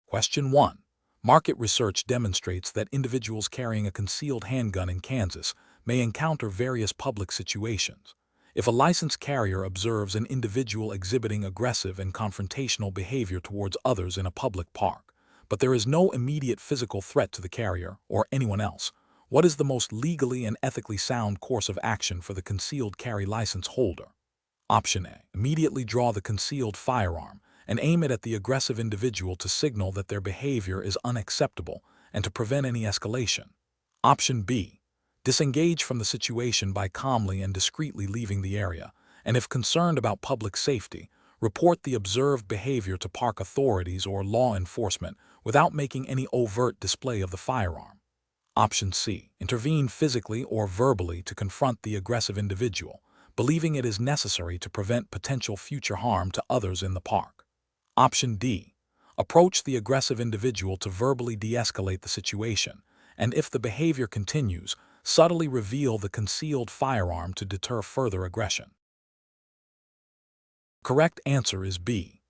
Question 1. Market research demonstrates that individuals carrying a concealed handgun in Kansas may encounter various public situations. If a licensed carrier observes an individual exhibiting aggressive and confrontational behavior towards others in a public park, but there is no immediate physical threat to the carrier or anyone else, what is the most legally and ethically sound course of action for the concealed carry license holder? Option A. Immediately draw the concealed firearm and aim it at the aggressive individual to signal that their behavior is unacceptable and to prevent any escalation. Option B. Disengage from the situation by calmly and discreetly leaving the area, and if concerned about public safety, report the observed behavior to park authorities or law enforcement without making any overt display of the firearm. Option C. Intervene physically or verbally to confront the aggressive individual, believing it is necessary to prevent potential future harm to others in the park. Option D. Approach the aggressive individual to verbally de-escalate the situation, and if the behavior continues, subtly reveal the concealed firearm to deter further aggression. Correct answer is B.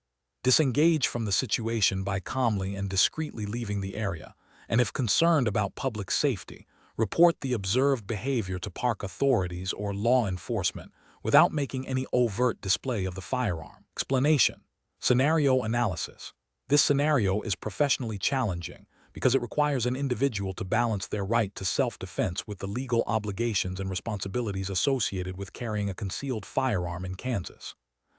Disengage from the situation by calmly and discreetly leaving the area, and if concerned about public safety, report the observed behavior to park authorities or law enforcement without making any overt display of the firearm. Explanation. Scenario analysis. This scenario is professionally challenging because it requires an individual to balance their right to self-defense with the legal obligations and responsibilities associated with carrying a concealed firearm in Kansas.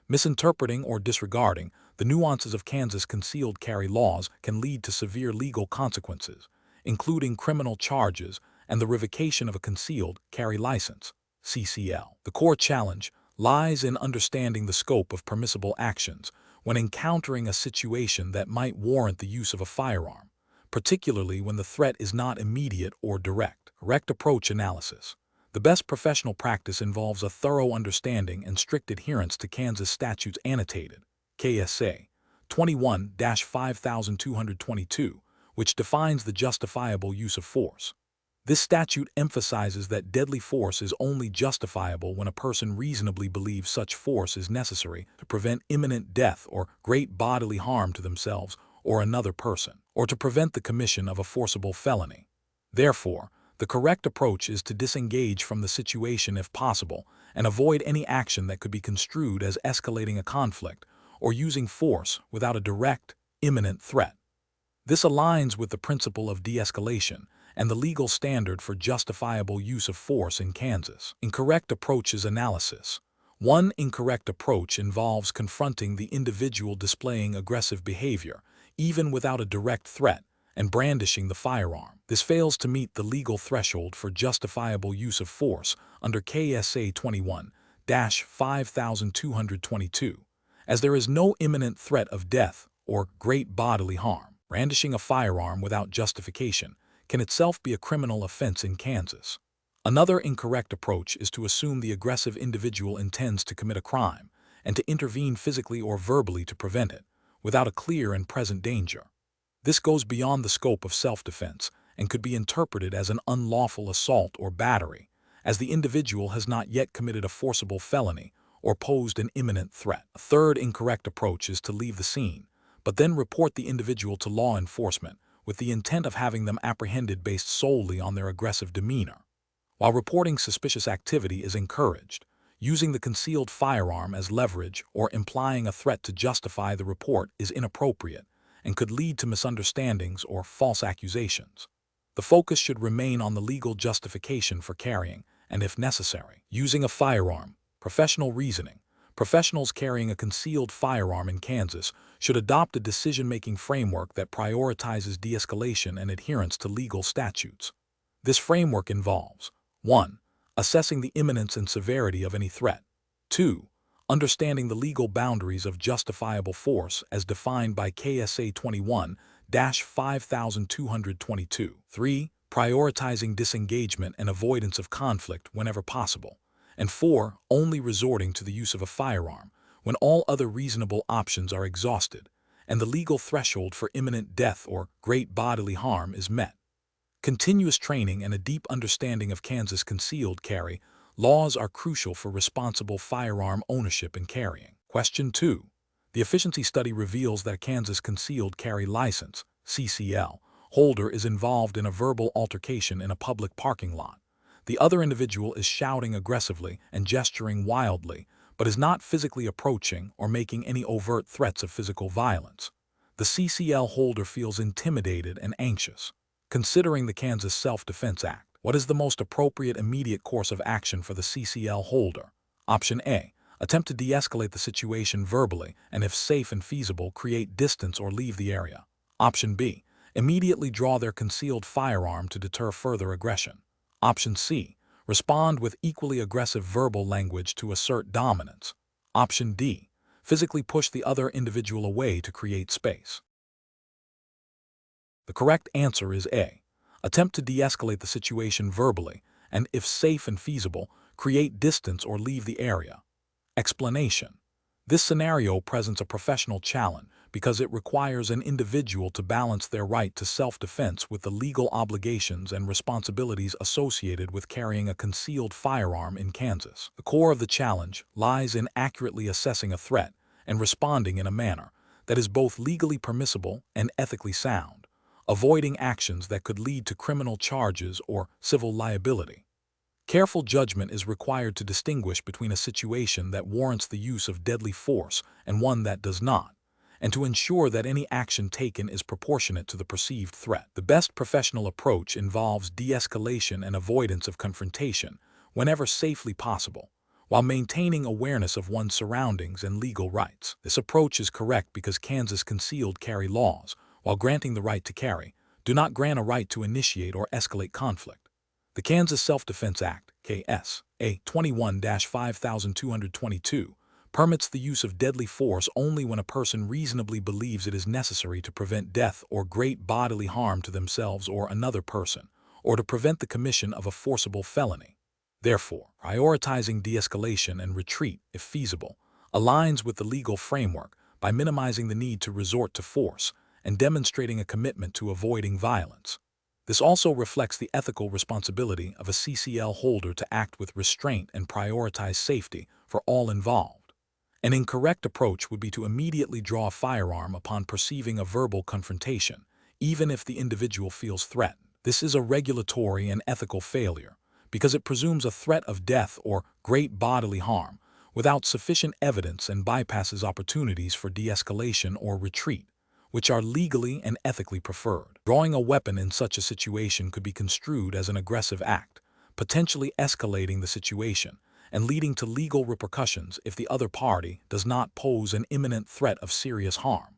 Misinterpreting or disregarding the nuances of Kansas concealed carry laws can lead to severe legal consequences, including criminal charges and the revocation of a concealed carry license, CCL. The core challenge lies in understanding the scope of permissible actions when encountering a situation that might warrant the use of a firearm, particularly when the threat is not immediate or direct. Correct approach analysis. The best professional practice involves a thorough understanding and strict adherence to Kansas statutes annotated, KSA 21-5222, which defines the justifiable use of force. This statute emphasizes that deadly force is only justifiable when a person reasonably believes such force is necessary to prevent imminent death or great bodily harm to themselves or another person, or to prevent the commission of a forcible felony. Therefore, the correct approach is to disengage from the situation if possible and avoid any action that could be construed as escalating a conflict or using force without a direct, imminent threat. This aligns with the principle of de-escalation and the legal standard for justifiable use of force in Kansas. Incorrect approaches analysis. One incorrect approach involves confronting the individual displaying aggressive behavior, even without a direct threat, and brandishing the firearm. This fails to meet the legal threshold for justifiable use of force under KSA 21-5222, as there is no imminent threat of death or great bodily harm. Brandishing a firearm without justification can itself be a criminal offense in Kansas. Another incorrect approach is to assume the aggressive individual intends to commit a crime and to intervene physically or verbally to prevent it, without a clear and present danger. This goes beyond the scope of self-defense and could be interpreted as an unlawful assault or battery, as the individual has not yet committed a forcible felony or posed an imminent threat. A third incorrect approach is to leave the scene, but then report the individual to law enforcement with the intent of having them apprehended based solely on their aggressive demeanor. While reporting suspicious activity is encouraged, using the concealed firearm as leverage or implying a threat to justify the report is inappropriate and could lead to misunderstandings or false accusations. The focus should remain on the legal justification for carrying and, if necessary, using a firearm. Professional reasoning. Professionals carrying a concealed firearm in Kansas should adopt a decision-making framework that prioritizes de-escalation and adherence to legal statutes. This framework involves 1. Assessing the imminence and severity of any threat. 2. Understanding the legal boundaries of justifiable force as defined by KSA 21-5222. 3. Prioritizing disengagement and avoidance of conflict whenever possible. And 4. Only resorting to the use of a firearm when all other reasonable options are exhausted and the legal threshold for imminent death or great bodily harm is met. Continuous training and a deep understanding of Kansas concealed carry laws are crucial for responsible firearm ownership and carrying. Question 2. The efficiency study reveals that a Kansas concealed carry license, CCL, holder is involved in a verbal altercation in a public parking lot. The other individual is shouting aggressively and gesturing wildly, but is not physically approaching or making any overt threats of physical violence. The CCL holder feels intimidated and anxious. Considering the Kansas Self-Defense Act, what is the most appropriate immediate course of action for the CCL holder? Option A. Attempt to de-escalate the situation verbally and, if safe and feasible, create distance or leave the area. Option B. Immediately draw their concealed firearm to deter further aggression. Option C. Respond with equally aggressive verbal language to assert dominance. Option D. Physically push the other individual away to create space. The correct answer is A. Attempt to de-escalate the situation verbally and, if safe and feasible, create distance or leave the area. Explanation. This scenario presents a professional challenge because it requires an individual to balance their right to self-defense with the legal obligations and responsibilities associated with carrying a concealed firearm in Kansas. The core of the challenge lies in accurately assessing a threat and responding in a manner that is both legally permissible and ethically sound, avoiding actions that could lead to criminal charges or civil liability. Careful judgment is required to distinguish between a situation that warrants the use of deadly force and one that does not, and to ensure that any action taken is proportionate to the perceived threat. The best professional approach involves de-escalation and avoidance of confrontation whenever safely possible, while maintaining awareness of one's surroundings and legal rights. This approach is correct because Kansas concealed carry laws, while granting the right to carry, do not grant a right to initiate or escalate conflict. The Kansas Self-Defense Act, KS.A. 21-5222, permits the use of deadly force only when a person reasonably believes it is necessary to prevent death or great bodily harm to themselves or another person, or to prevent the commission of a forcible felony. Therefore, prioritizing de-escalation and retreat, if feasible, aligns with the legal framework by minimizing the need to resort to force and demonstrating a commitment to avoiding violence. This also reflects the ethical responsibility of a CCL holder to act with restraint and prioritize safety for all involved. An incorrect approach would be to immediately draw a firearm upon perceiving a verbal confrontation, even if the individual feels threatened. This is a regulatory and ethical failure, because it presumes a threat of death or great bodily harm without sufficient evidence and bypasses opportunities for de-escalation or retreat, which are legally and ethically preferred. Drawing a weapon in such a situation could be construed as an aggressive act, potentially escalating the situation and leading to legal repercussions if the other party does not pose an imminent threat of serious harm.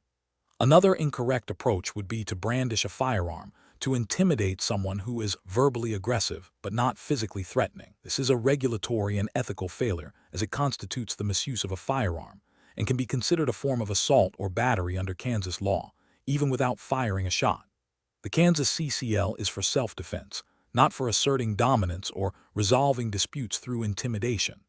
Another incorrect approach would be to brandish a firearm to intimidate someone who is verbally aggressive but not physically threatening. This is a regulatory and ethical failure as it constitutes the misuse of a firearm and can be considered a form of assault or battery under Kansas law, even without firing a shot. The Kansas CCL is for self-defense, not for asserting dominance or resolving disputes through intimidation.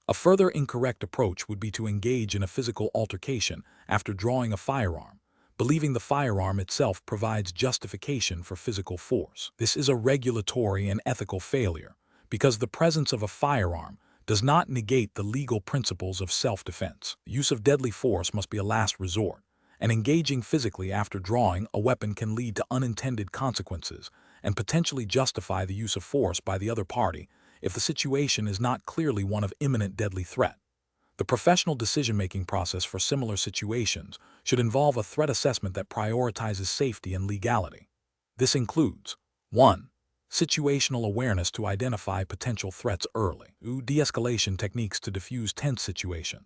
A further incorrect approach would be to engage in a physical altercation after drawing a firearm, believing the firearm itself provides justification for physical force. This is a regulatory and ethical failure because the presence of a firearm does not negate the legal principles of self-defense. The use of deadly force must be a last resort, and engaging physically after drawing a weapon can lead to unintended consequences and potentially justify the use of force by the other party if the situation is not clearly one of imminent deadly threat. The professional decision-making process for similar situations should involve a threat assessment that prioritizes safety and legality. This includes 1. Situational awareness to identify potential threats early. 2. De-escalation techniques to diffuse tense situations.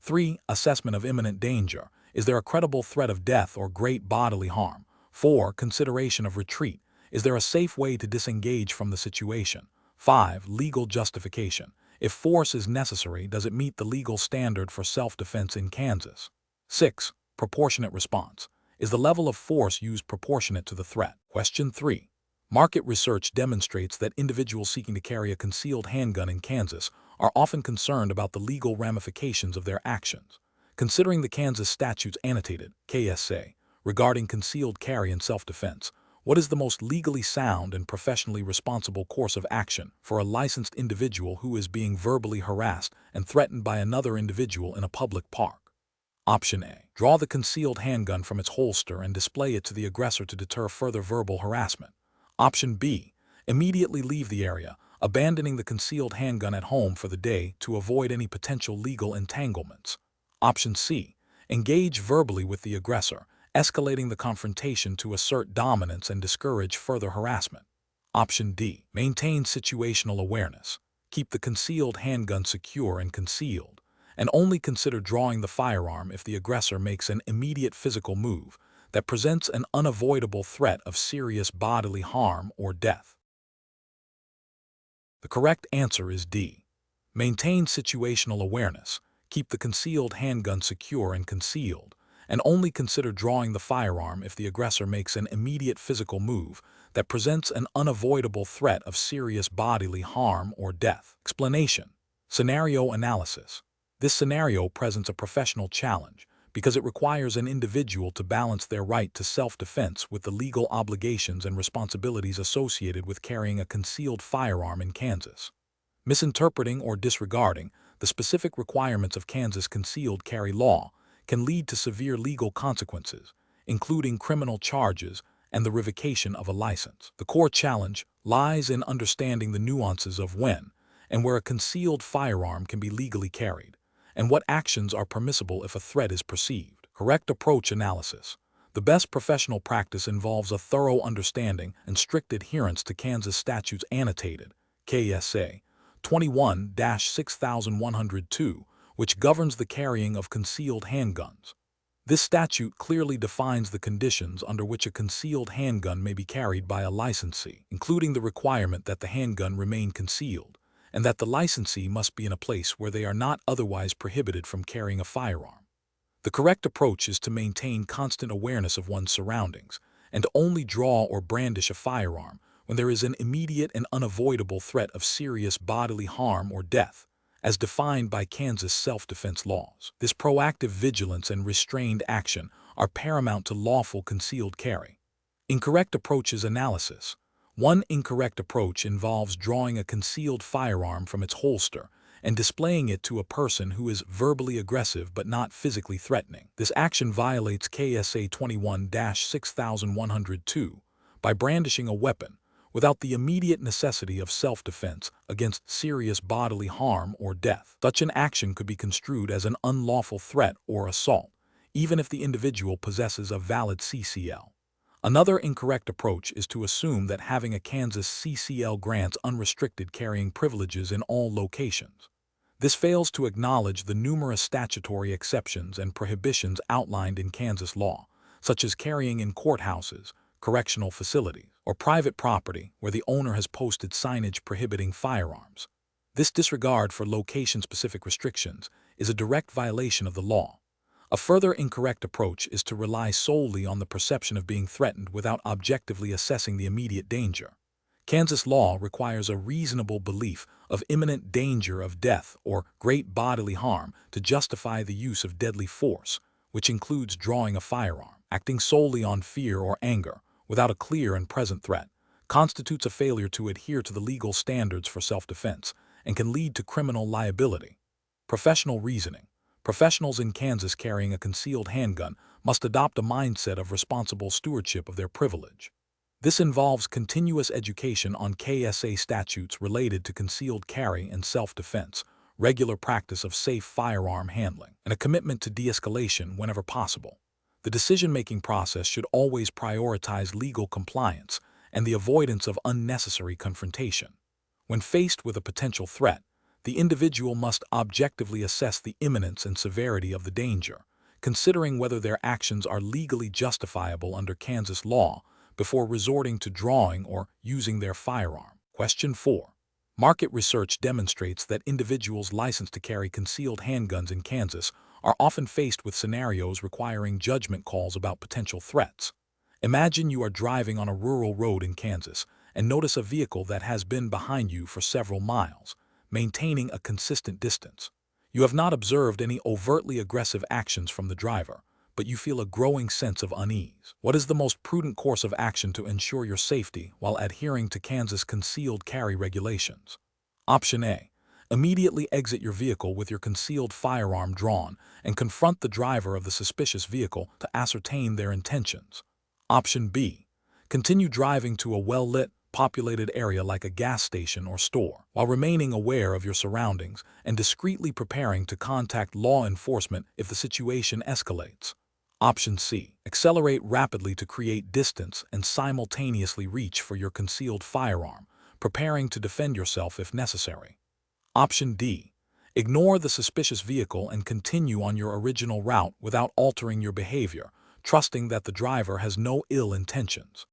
3. Assessment of imminent danger. Is there a credible threat of death or great bodily harm? 4. Consideration of retreat. Is there a safe way to disengage from the situation? 5. Legal justification. If force is necessary, does it meet the legal standard for self-defense in Kansas? 6. Proportionate response. Is the level of force used proportionate to the threat? Question 3. Market research demonstrates that individuals seeking to carry a concealed handgun in Kansas are often concerned about the legal ramifications of their actions. Considering the Kansas statutes annotated, KSA, regarding concealed carry and self-defense, what is the most legally sound and professionally responsible course of action for a licensed individual who is being verbally harassed and threatened by another individual in a public park? Option A. Draw the concealed handgun from its holster and display it to the aggressor to deter further verbal harassment. Option B. Immediately leave the area, abandoning the concealed handgun at home for the day to avoid any potential legal entanglements. Option C. Engage verbally with the aggressor, escalating the confrontation to assert dominance and discourage further harassment. Option D. Maintain situational awareness. Keep the concealed handgun secure and concealed, and only consider drawing the firearm if the aggressor makes an immediate physical move that presents an unavoidable threat of serious bodily harm or death. The correct answer is D. Maintain situational awareness, keep the concealed handgun secure and concealed, and only consider drawing the firearm if the aggressor makes an immediate physical move that presents an unavoidable threat of serious bodily harm or death. Explanation. Scenario analysis. This scenario presents a professional challenge because it requires an individual to balance their right to self-defense with the legal obligations and responsibilities associated with carrying a concealed firearm in Kansas. Misinterpreting or disregarding the specific requirements of Kansas concealed carry law can lead to severe legal consequences, including criminal charges and the revocation of a license. The core challenge lies in understanding the nuances of when and where a concealed firearm can be legally carried, and what actions are permissible if a threat is perceived. Correct approach analysis. The best professional practice involves a thorough understanding and strict adherence to Kansas statutes annotated, KSA 21-6102, which governs the carrying of concealed handguns. This statute clearly defines the conditions under which a concealed handgun may be carried by a licensee, including the requirement that the handgun remain concealed, and that the licensee must be in a place where they are not otherwise prohibited from carrying a firearm. The correct approach is to maintain constant awareness of one's surroundings, and to only draw or brandish a firearm when there is an immediate and unavoidable threat of serious bodily harm or death, as defined by Kansas self-defense laws. This proactive vigilance and restrained action are paramount to lawful concealed carry. Incorrect approaches analysis. One incorrect approach involves drawing a concealed firearm from its holster and displaying it to a person who is verbally aggressive but not physically threatening. This action violates KSA 21-6102 by brandishing a weapon without the immediate necessity of self-defense against serious bodily harm or death. Such an action could be construed as an unlawful threat or assault, even if the individual possesses a valid CCL. Another incorrect approach is to assume that having a Kansas CCL grants unrestricted carrying privileges in all locations. This fails to acknowledge the numerous statutory exceptions and prohibitions outlined in Kansas law, such as carrying in courthouses, correctional facilities, or private property where the owner has posted signage prohibiting firearms. This disregard for location-specific restrictions is a direct violation of the law. A further incorrect approach is to rely solely on the perception of being threatened without objectively assessing the immediate danger. Kansas law requires a reasonable belief of imminent danger of death or great bodily harm to justify the use of deadly force, which includes drawing a firearm. Acting solely on fear or anger, without a clear and present threat, constitutes a failure to adhere to the legal standards for self-defense and can lead to criminal liability. Professional reasoning. Professionals in Kansas carrying a concealed handgun must adopt a mindset of responsible stewardship of their privilege. This involves continuous education on KSA statutes related to concealed carry and self-defense, regular practice of safe firearm handling, and a commitment to de-escalation whenever possible. The decision-making process should always prioritize legal compliance and the avoidance of unnecessary confrontation. When faced with a potential threat, the individual must objectively assess the imminence and severity of the danger, considering whether their actions are legally justifiable under Kansas law before resorting to drawing or using their firearm. Question 4. Market research demonstrates that individuals licensed to carry concealed handguns in Kansas are often faced with scenarios requiring judgment calls about potential threats. Imagine you are driving on a rural road in Kansas and notice a vehicle that has been behind you for several miles, maintaining a consistent distance. You have not observed any overtly aggressive actions from the driver, but you feel a growing sense of unease. What is the most prudent course of action to ensure your safety while adhering to Kansas concealed carry regulations? Option A. Immediately exit your vehicle with your concealed firearm drawn and confront the driver of the suspicious vehicle to ascertain their intentions. Option B. Continue driving to a well-lit, populated area like a gas station or store, while remaining aware of your surroundings and discreetly preparing to contact law enforcement if the situation escalates. Option C. Accelerate rapidly to create distance and simultaneously reach for your concealed firearm, preparing to defend yourself if necessary. Option D. Ignore the suspicious vehicle and continue on your original route without altering your behavior, trusting that the driver has no ill intentions.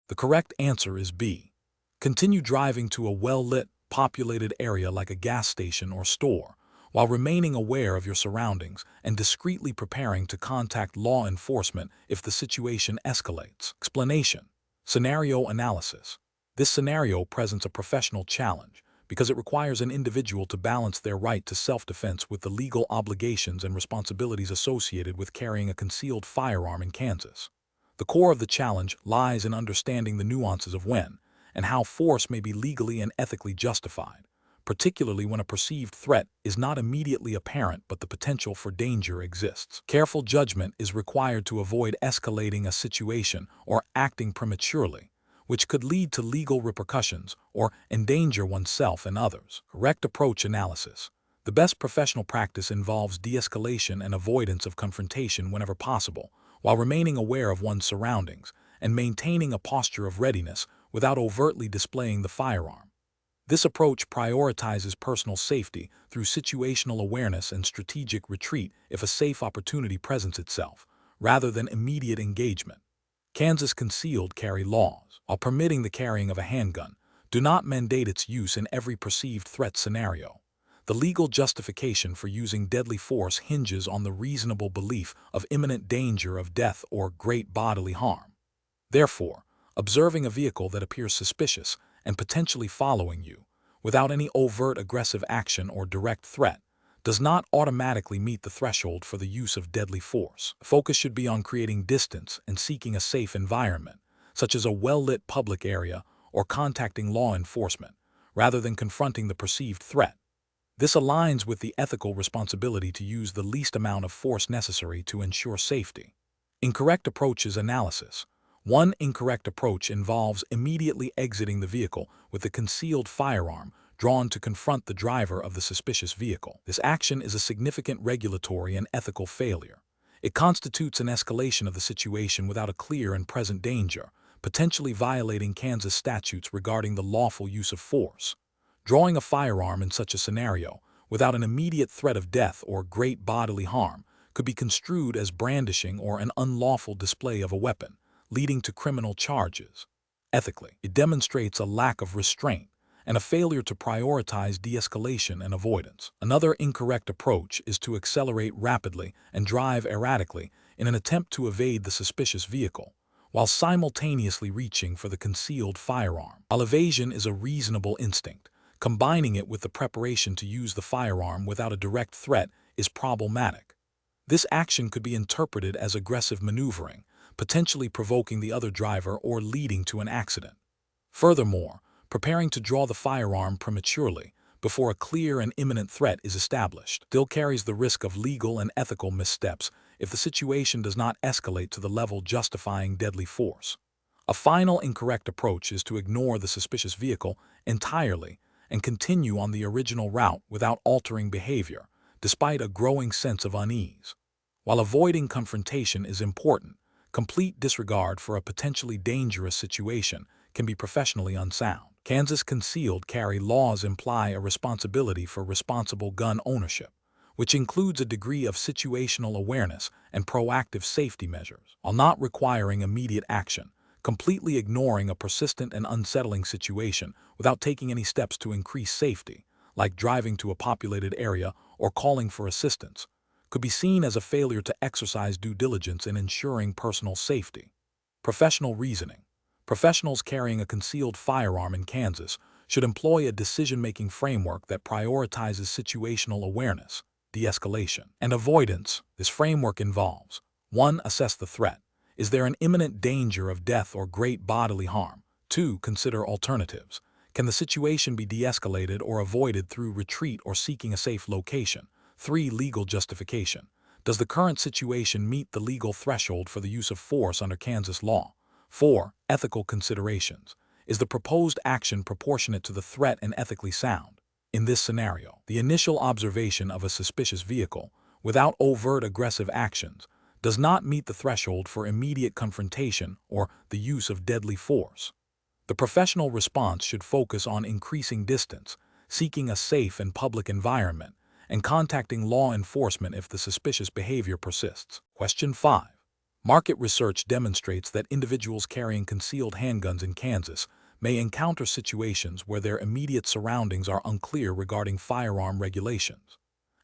The correct answer is B. Continue driving to a well-lit, populated area like a gas station or store, while remaining aware of your surroundings and discreetly preparing to contact law enforcement if the situation escalates. Explanation. Scenario analysis. This scenario presents a professional challenge because it requires an individual to balance their right to self-defense with the legal obligations and responsibilities associated with carrying a concealed firearm in Kansas. The core of the challenge lies in understanding the nuances of when and how force may be legally and ethically justified, particularly when a perceived threat is not immediately apparent but the potential for danger exists. Careful judgment is required to avoid escalating a situation or acting prematurely, which could lead to legal repercussions or endanger oneself and others. Correct approach analysis. The best professional practice involves de-escalation and avoidance of confrontation whenever possible, while remaining aware of one's surroundings and maintaining a posture of readiness without overtly displaying the firearm. This approach prioritizes personal safety through situational awareness and strategic retreat if a safe opportunity presents itself, rather than immediate engagement. Kansas concealed carry laws, while permitting the carrying of a handgun, do not mandate its use in every perceived threat scenario. The legal justification for using deadly force hinges on the reasonable belief of imminent danger of death or great bodily harm. Therefore, observing a vehicle that appears suspicious and potentially following you, without any overt aggressive action or direct threat, does not automatically meet the threshold for the use of deadly force. Focus should be on creating distance and seeking a safe environment, such as a well-lit public area or contacting law enforcement, rather than confronting the perceived threat. This aligns with the ethical responsibility to use the least amount of force necessary to ensure safety. Incorrect approaches analysis. One incorrect approach involves immediately exiting the vehicle with the concealed firearm drawn to confront the driver of the suspicious vehicle. This action is a significant regulatory and ethical failure. It constitutes an escalation of the situation without a clear and present danger, potentially violating Kansas statutes regarding the lawful use of force. Drawing a firearm in such a scenario, without an immediate threat of death or great bodily harm, could be construed as brandishing or an unlawful display of a weapon, leading to criminal charges. Ethically, it demonstrates a lack of restraint and a failure to prioritize de-escalation and avoidance. Another incorrect approach is to accelerate rapidly and drive erratically in an attempt to evade the suspicious vehicle, while simultaneously reaching for the concealed firearm. While evasion is a reasonable instinct, combining it with the preparation to use the firearm without a direct threat is problematic. This action could be interpreted as aggressive maneuvering, potentially provoking the other driver or leading to an accident. Furthermore, preparing to draw the firearm prematurely before a clear and imminent threat is established still carries the risk of legal and ethical missteps if the situation does not escalate to the level justifying deadly force. A final incorrect approach is to ignore the suspicious vehicle entirely and continue on the original route without altering behavior, despite a growing sense of unease. While avoiding confrontation is important, complete disregard for a potentially dangerous situation can be professionally unsound. Kansas concealed carry laws imply a responsibility for responsible gun ownership, which includes a degree of situational awareness and proactive safety measures. While not requiring immediate action, completely ignoring a persistent and unsettling situation without taking any steps to increase safety, like driving to a populated area or calling for assistance, could be seen as a failure to exercise due diligence in ensuring personal safety. Professional reasoning. Professionals carrying a concealed firearm in Kansas should employ a decision-making framework that prioritizes situational awareness, de-escalation, and avoidance. This framework involves 1. Assess the threat. Is there an imminent danger of death or great bodily harm? 2. Consider alternatives. Can the situation be de-escalated or avoided through retreat or seeking a safe location? 3. Legal justification. Does the current situation meet the legal threshold for the use of force under Kansas law? 4. Ethical considerations. Is the proposed action proportionate to the threat and ethically sound? In this scenario, the initial observation of a suspicious vehicle, without overt aggressive actions, does not meet the threshold for immediate confrontation or the use of deadly force. The professional response should focus on increasing distance, seeking a safe and public environment, and contacting law enforcement if the suspicious behavior persists. Question 5. Market research demonstrates that individuals carrying concealed handguns in Kansas may encounter situations where their immediate surroundings are unclear regarding firearm regulations.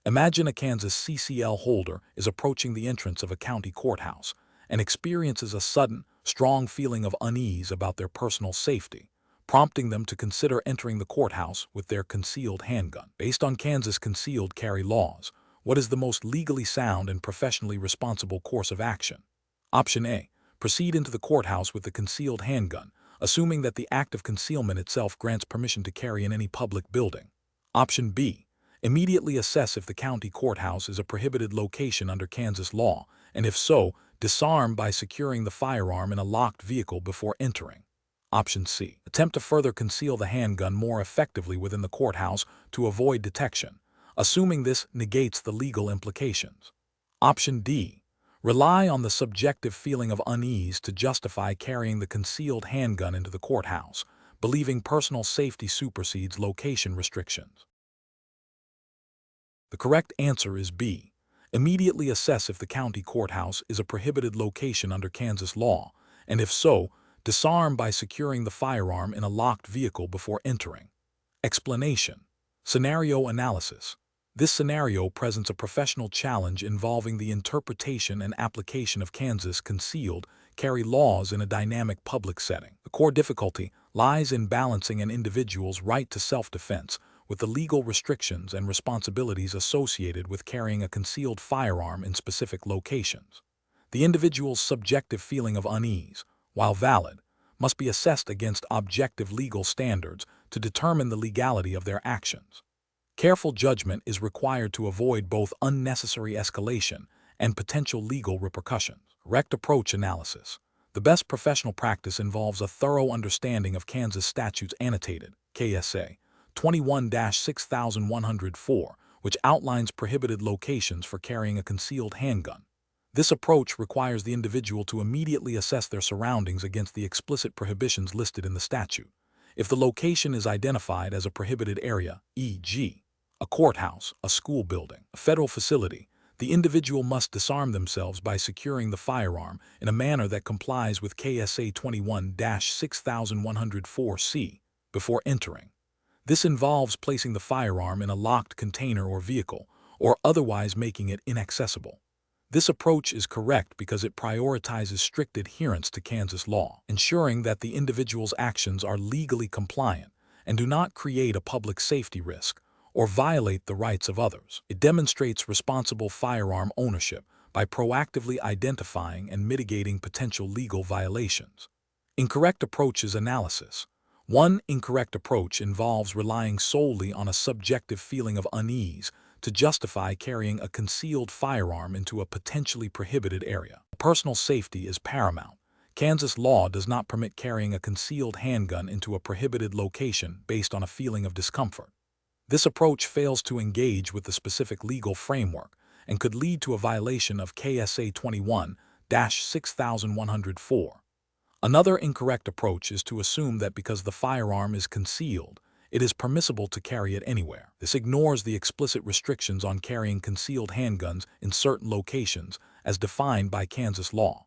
Imagine a Kansas CCL holder is approaching the entrance of a county courthouse and experiences a sudden, strong feeling of unease about their personal safety, prompting them to consider entering the courthouse with their concealed handgun. Based on Kansas concealed carry laws, what is the most legally sound and professionally responsible course of action? Option A. Proceed into the courthouse with the concealed handgun, assuming that the act of concealment itself grants permission to carry in any public building. Option B. Immediately assess if the county courthouse is a prohibited location under Kansas law, and if so, disarm by securing the firearm in a locked vehicle before entering. Option C. Attempt to further conceal the handgun more effectively within the courthouse to avoid detection, assuming this negates the legal implications. Option D. Rely on the subjective feeling of unease to justify carrying the concealed handgun into the courthouse, believing personal safety supersedes location restrictions. The correct answer is B. Immediately assess if the county courthouse is a prohibited location under Kansas law, and if so, disarm by securing the firearm in a locked vehicle before entering. Explanation. Scenario analysis. This scenario presents a professional challenge involving the interpretation and application of Kansas concealed carry laws in a dynamic public setting. The core difficulty lies in balancing an individual's right to self-defense with the legal restrictions and responsibilities associated with carrying a concealed firearm in specific locations. The individual's subjective feeling of unease, while valid, must be assessed against objective legal standards to determine the legality of their actions. Careful judgment is required to avoid both unnecessary escalation and potential legal repercussions. Correct approach analysis. The best professional practice involves a thorough understanding of Kansas statutes annotated, KSA 21-6104, which outlines prohibited locations for carrying a concealed handgun. This approach requires the individual to immediately assess their surroundings against the explicit prohibitions listed in the statute. If the location is identified as a prohibited area, e.g., a courthouse, a school building, a federal facility, the individual must disarm themselves by securing the firearm in a manner that complies with KSA 21-6104C before entering. This involves placing the firearm in a locked container or vehicle, or otherwise making it inaccessible. This approach is correct because it prioritizes strict adherence to Kansas law, ensuring that the individual's actions are legally compliant and do not create a public safety risk or violate the rights of others. It demonstrates responsible firearm ownership by proactively identifying and mitigating potential legal violations. Incorrect approaches analysis. One incorrect approach involves relying solely on a subjective feeling of unease to justify carrying a concealed firearm into a potentially prohibited area. Personal safety is paramount. Kansas law does not permit carrying a concealed handgun into a prohibited location based on a feeling of discomfort. This approach fails to engage with the specific legal framework and could lead to a violation of KSA 21-6104. Another incorrect approach is to assume that because the firearm is concealed, it is permissible to carry it anywhere. This ignores the explicit restrictions on carrying concealed handguns in certain locations as defined by Kansas law.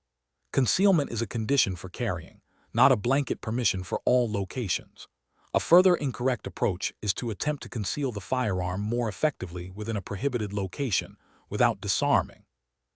Concealment is a condition for carrying, not a blanket permission for all locations. A further incorrect approach is to attempt to conceal the firearm more effectively within a prohibited location without disarming.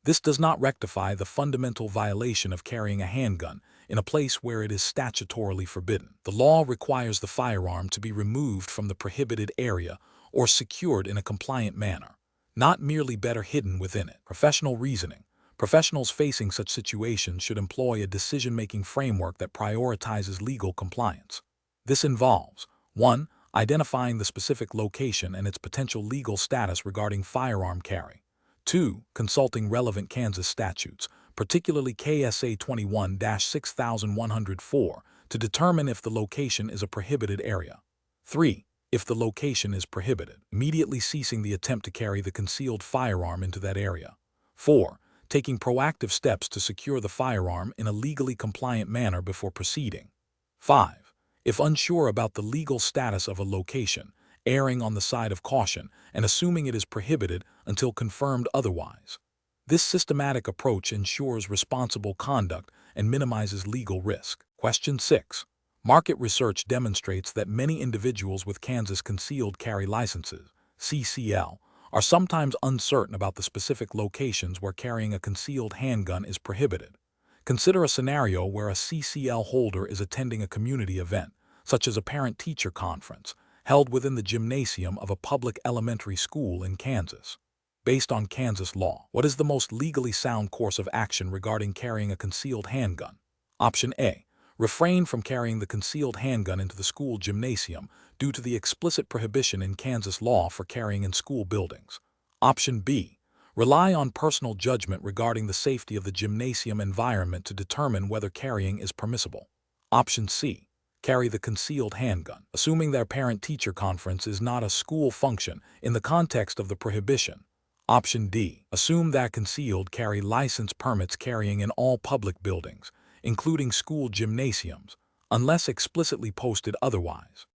This does not rectify the fundamental violation of carrying a handgun in a place where it is statutorily forbidden. The law requires the firearm to be removed from the prohibited area or secured in a compliant manner, not merely better hidden within it. Professional reasoning. Professionals facing such situations should employ a decision-making framework that prioritizes legal compliance. This involves 1. Identifying the specific location and its potential legal status regarding firearm carry. 2. Consulting relevant Kansas statutes, particularly KSA 21-6104, to determine if the location is a prohibited area. 3. If the location is prohibited, immediately ceasing the attempt to carry the concealed firearm into that area. 4. Taking proactive steps to secure the firearm in a legally compliant manner before proceeding. 5. If unsure about the legal status of a location, erring on the side of caution and assuming it is prohibited until confirmed otherwise. This systematic approach ensures responsible conduct and minimizes legal risk. Question 6. Market research demonstrates that many individuals with Kansas concealed carry licenses, CCL, are sometimes uncertain about the specific locations where carrying a concealed handgun is prohibited. Consider a scenario where a CCL holder is attending a community event, such as a parent-teacher conference, held within the gymnasium of a public elementary school in Kansas. Based on Kansas law, what is the most legally sound course of action regarding carrying a concealed handgun? Option A. Refrain from carrying the concealed handgun into the school gymnasium due to the explicit prohibition in Kansas law for carrying in school buildings. Option B. Rely on personal judgment regarding the safety of the gymnasium environment to determine whether carrying is permissible. Option C. Carry the concealed handgun, assuming their parent-teacher conference is not a school function in the context of the prohibition. Option D. Assume that concealed carry license permits carrying in all public buildings, including school gymnasiums, unless explicitly posted otherwise.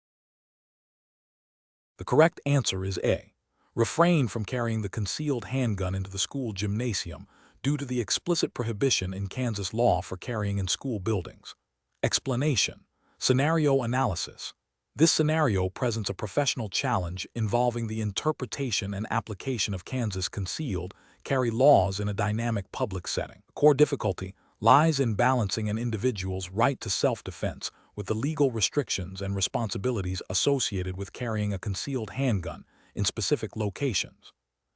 The correct answer is A. Refrain from carrying the concealed handgun into the school gymnasium due to the explicit prohibition in Kansas law for carrying in school buildings. Explanation. Scenario analysis. This scenario presents a professional challenge involving the interpretation and application of Kansas concealed carry laws in a dynamic public setting. Core difficulty lies in balancing an individual's right to self-defense with the legal restrictions and responsibilities associated with carrying a concealed handgun in specific locations.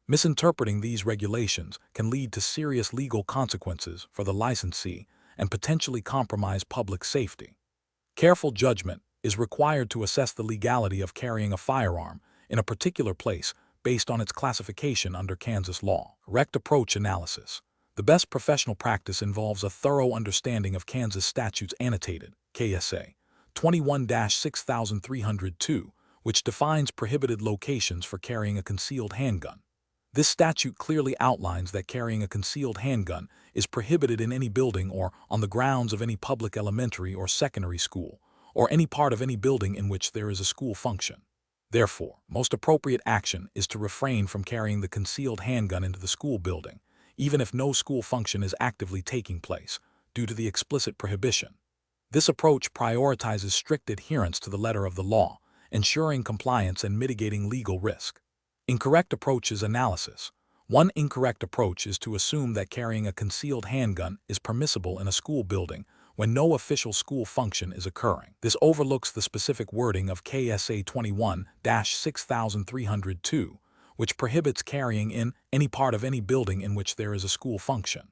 Misinterpreting these regulations can lead to serious legal consequences for the licensee and potentially compromise public safety. Careful judgment is required to assess the legality of carrying a firearm in a particular place based on its classification under Kansas law. Correct approach analysis. The best professional practice involves a thorough understanding of Kansas statutes annotated, KSA 21-6302, which defines prohibited locations for carrying a concealed handgun. This statute clearly outlines that carrying a concealed handgun is prohibited in any building or on the grounds of any public elementary or secondary school, or any part of any building in which there is a school function. Therefore, most appropriate action is to refrain from carrying the concealed handgun into the school building, even if no school function is actively taking place, due to the explicit prohibition. This approach prioritizes strict adherence to the letter of the law, ensuring compliance and mitigating legal risk. Incorrect approaches analysis. One incorrect approach is to assume that carrying a concealed handgun is permissible in a school building when no official school function is occurring. This overlooks the specific wording of KSA 21-6302, which prohibits carrying in any part of any building in which there is a school function.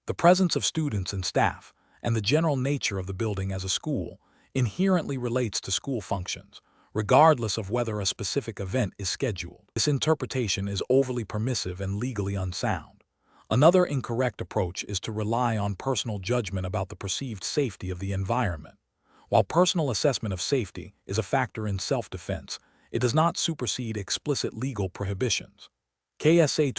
The presence of students and staff, and the general nature of the building as a school, inherently relates to school functions, regardless of whether a specific event is scheduled. This interpretation is overly permissive and legally unsound. Another incorrect approach is to rely on personal judgment about the perceived safety of the environment. While personal assessment of safety is a factor in self-defense, it does not supersede explicit legal prohibitions. KSA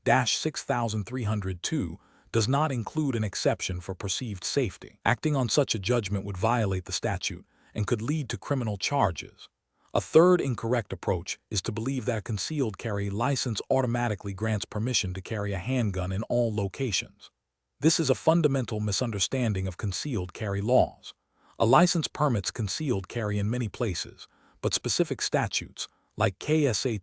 21-6302 does not include an exception for perceived safety. Acting on such a judgment would violate the statute and could lead to criminal charges. A third incorrect approach is to believe that a concealed carry license automatically grants permission to carry a handgun in all locations. This is a fundamental misunderstanding of concealed carry laws. A license permits concealed carry in many places, but specific statutes, like KSA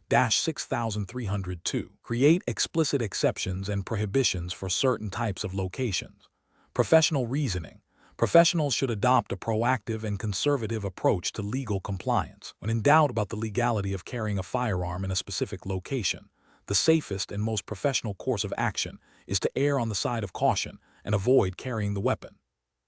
21-6302, create explicit exceptions and prohibitions for certain types of locations. Professional reasoning. Professionals should adopt a proactive and conservative approach to legal compliance. When in doubt about the legality of carrying a firearm in a specific location, the safest and most professional course of action is to err on the side of caution and avoid carrying the weapon.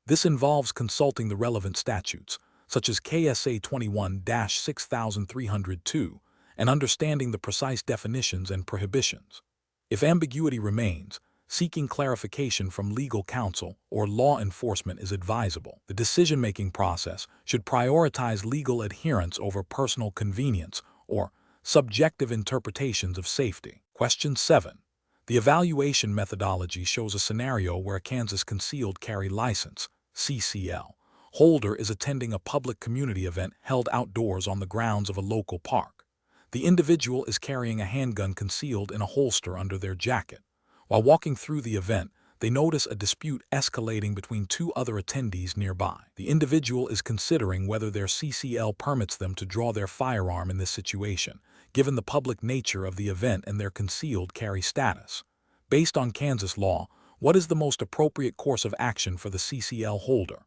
This involves consulting the relevant statutes, such as KSA 21-6302, and understanding the precise definitions and prohibitions. If ambiguity remains, seeking clarification from legal counsel or law enforcement is advisable. The decision-making process should prioritize legal adherence over personal convenience or subjective interpretations of safety. Question 7. The evaluation methodology shows a scenario where a Kansas concealed carry license, CCL, holder is attending a public community event held outdoors on the grounds of a local park. The individual is carrying a handgun concealed in a holster under their jacket. While walking through the event, they notice a dispute escalating between two other attendees nearby. The individual is considering whether their CCL permits them to draw their firearm in this situation, given the public nature of the event and their concealed carry status. Based on Kansas law, what is the most appropriate course of action for the CCL holder?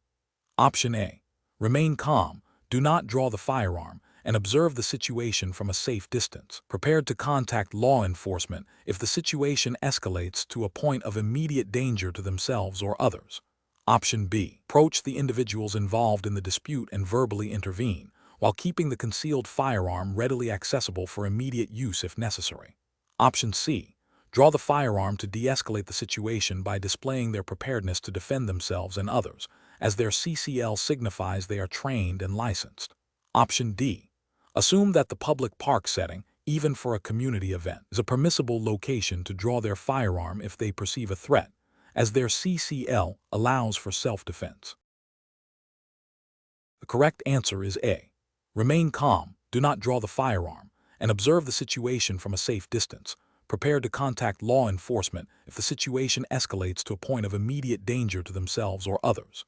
Option A. Remain calm, do not draw the firearm, and observe the situation from a safe distance, prepared to contact law enforcement if the situation escalates to a point of immediate danger to themselves or others. Option B. Approach the individuals involved in the dispute and verbally intervene, while keeping the concealed firearm readily accessible for immediate use if necessary. Option C. Draw the firearm to de-escalate the situation by displaying their preparedness to defend themselves and others, as their CCL signifies they are trained and licensed. Option D. Assume that the public park setting, even for a community event, is a permissible location to draw their firearm if they perceive a threat, as their CCL allows for self-defense. The correct answer is A. Remain calm, do not draw the firearm, and observe the situation from a safe distance, prepared to contact law enforcement if the situation escalates to a point of immediate danger to themselves or others.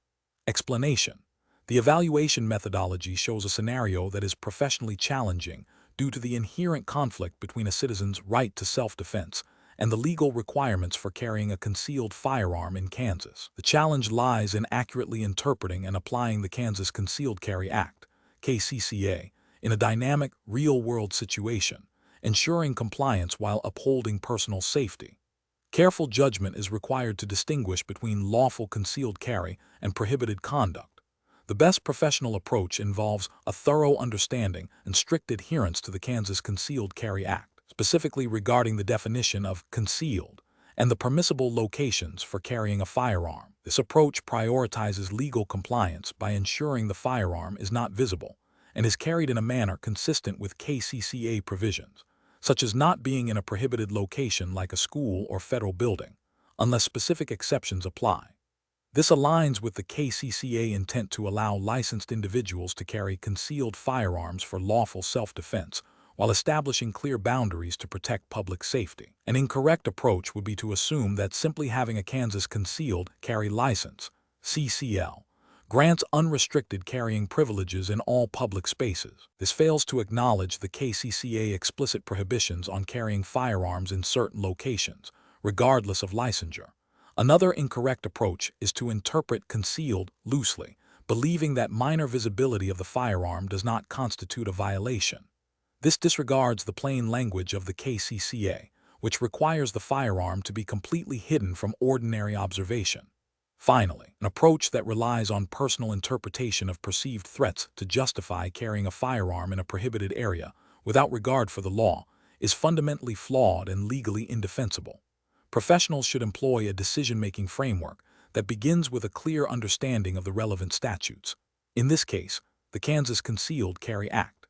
Explanation. The evaluation methodology shows a scenario that is professionally challenging due to the inherent conflict between a citizen's right to self-defense and the legal requirements for carrying a concealed firearm in Kansas. The challenge lies in accurately interpreting and applying the Kansas Concealed Carry Act, KCCA, in a dynamic, real-world situation, ensuring compliance while upholding personal safety. Careful judgment is required to distinguish between lawful concealed carry and prohibited conduct. The best professional approach involves a thorough understanding and strict adherence to the Kansas Concealed Carry Act, specifically regarding the definition of concealed and the permissible locations for carrying a firearm. This approach prioritizes legal compliance by ensuring the firearm is not visible and is carried in a manner consistent with KCCA provisions, such as not being in a prohibited location like a school or federal building, unless specific exceptions apply. This aligns with the KCCA intent to allow licensed individuals to carry concealed firearms for lawful self-defense, while establishing clear boundaries to protect public safety. An incorrect approach would be to assume that simply having a Kansas Concealed Carry License, CCL, grants unrestricted carrying privileges in all public spaces. This fails to acknowledge the KCCA explicit prohibitions on carrying firearms in certain locations, regardless of licensure. Another incorrect approach is to interpret concealed loosely, believing that minor visibility of the firearm does not constitute a violation. This disregards the plain language of the KCCA, which requires the firearm to be completely hidden from ordinary observation. Finally, an approach that relies on personal interpretation of perceived threats to justify carrying a firearm in a prohibited area without regard for the law is fundamentally flawed and legally indefensible. Professionals should employ a decision-making framework that begins with a clear understanding of the relevant statutes. In this case, the Kansas Concealed Carry Act.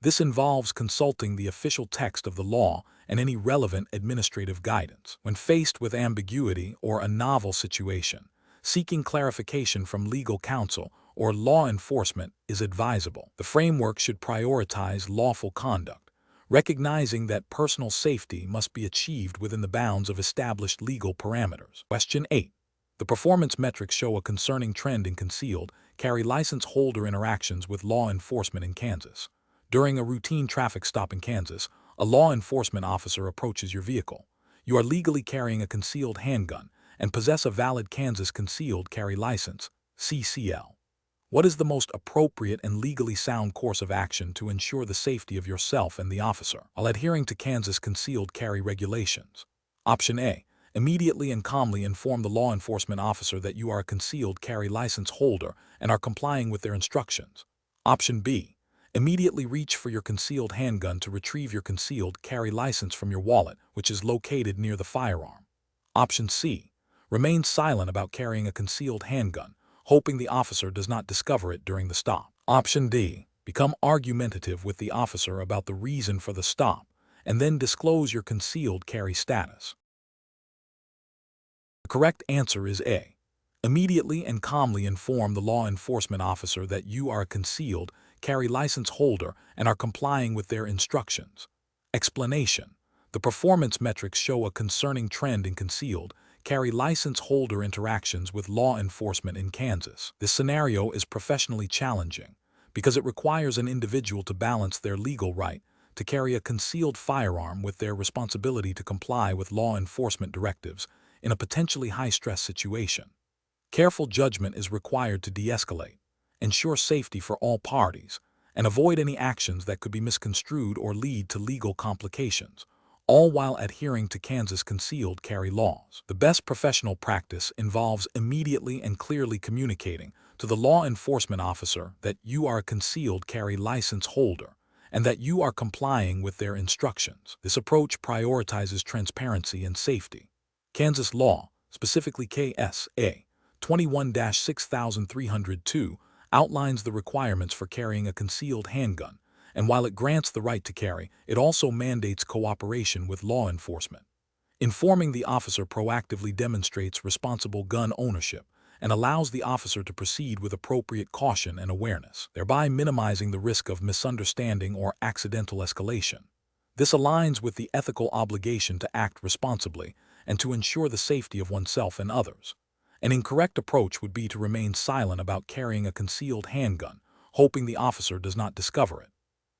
This involves consulting the official text of the law and any relevant administrative guidance. When faced with ambiguity or a novel situation, seeking clarification from legal counsel or law enforcement is advisable. The framework should prioritize lawful conduct, recognizing that personal safety must be achieved within the bounds of established legal parameters. Question 8. The performance metrics show a concerning trend in concealed carry license holder interactions with law enforcement in Kansas. During a routine traffic stop in Kansas, a law enforcement officer approaches your vehicle. You are legally carrying a concealed handgun and possess a valid Kansas Concealed Carry License, CCL. What is the most appropriate and legally sound course of action to ensure the safety of yourself and the officer, while adhering to Kansas concealed carry regulations? Option A. Immediately and calmly inform the law enforcement officer that you are a concealed carry license holder and are complying with their instructions. Option B. Immediately reach for your concealed handgun to retrieve your concealed carry license from your wallet, which is located near the firearm. Option C. Remain silent about carrying a concealed handgun, hoping the officer does not discover it during the stop. Option D. Become argumentative with the officer about the reason for the stop, and then disclose your concealed carry status. The correct answer is A. Immediately and calmly inform the law enforcement officer that you are a concealed carry license holder and are complying with their instructions. Explanation: the performance metrics show a concerning trend in concealed carry license holder interactions with law enforcement in Kansas. This scenario is professionally challenging because it requires an individual to balance their legal right to carry a concealed firearm with their responsibility to comply with law enforcement directives in a potentially high-stress situation. Careful judgment is required to de-escalate, ensure safety for all parties, and avoid any actions that could be misconstrued or lead to legal complications, all while adhering to Kansas concealed carry laws. The best professional practice involves immediately and clearly communicating to the law enforcement officer that you are a concealed carry license holder and that you are complying with their instructions. This approach prioritizes transparency and safety. Kansas law, specifically KSA 21-6302, outlines the requirements for carrying a concealed handgun, and while it grants the right to carry, it also mandates cooperation with law enforcement. Informing the officer proactively demonstrates responsible gun ownership and allows the officer to proceed with appropriate caution and awareness, thereby minimizing the risk of misunderstanding or accidental escalation. This aligns with the ethical obligation to act responsibly and to ensure the safety of oneself and others. An incorrect approach would be to remain silent about carrying a concealed handgun, hoping the officer does not discover it.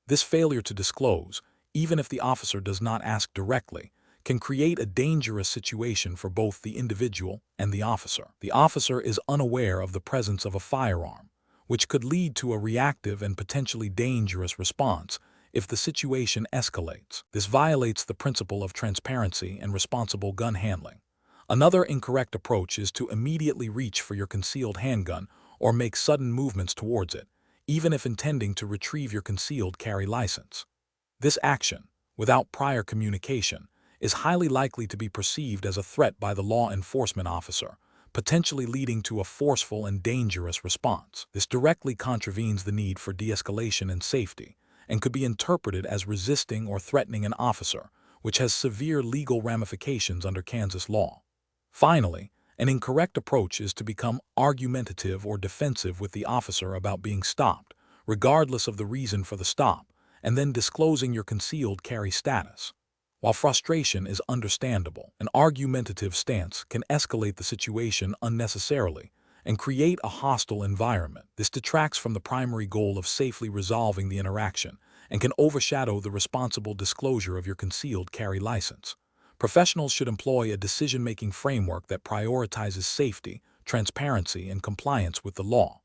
This failure to disclose, even if the officer does not ask directly, can create a dangerous situation for both the individual and the officer. The officer is unaware of the presence of a firearm, which could lead to a reactive and potentially dangerous response if the situation escalates. This violates the principle of transparency and responsible gun handling. Another incorrect approach is to immediately reach for your concealed handgun or make sudden movements towards it, even if intending to retrieve your concealed carry license. This action, without prior communication, is highly likely to be perceived as a threat by the law enforcement officer, potentially leading to a forceful and dangerous response. This directly contravenes the need for de-escalation and safety, and could be interpreted as resisting or threatening an officer, which has severe legal ramifications under Kansas law. Finally, an incorrect approach is to become argumentative or defensive with the officer about being stopped, regardless of the reason for the stop, and then disclosing your concealed carry status. While frustration is understandable, an argumentative stance can escalate the situation unnecessarily and create a hostile environment. This detracts from the primary goal of safely resolving the interaction and can overshadow the responsible disclosure of your concealed carry license. Professionals should employ a decision-making framework that prioritizes safety, transparency, and compliance with the law.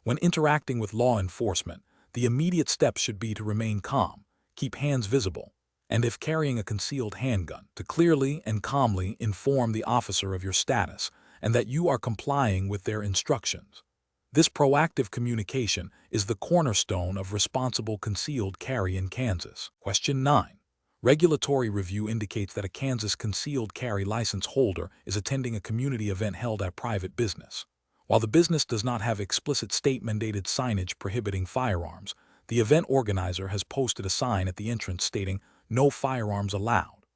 When interacting with law enforcement, the immediate step should be to remain calm, keep hands visible, and if carrying a concealed handgun, to clearly and calmly inform the officer of your status and that you are complying with their instructions. This proactive communication is the cornerstone of responsible concealed carry in Kansas. Question 9. Regulatory review indicates that a Kansas concealed carry license holder is attending a community event held at private business. While the business does not have explicit state-mandated signage prohibiting firearms, the event organizer has posted a sign at the entrance stating, "No firearms allowed."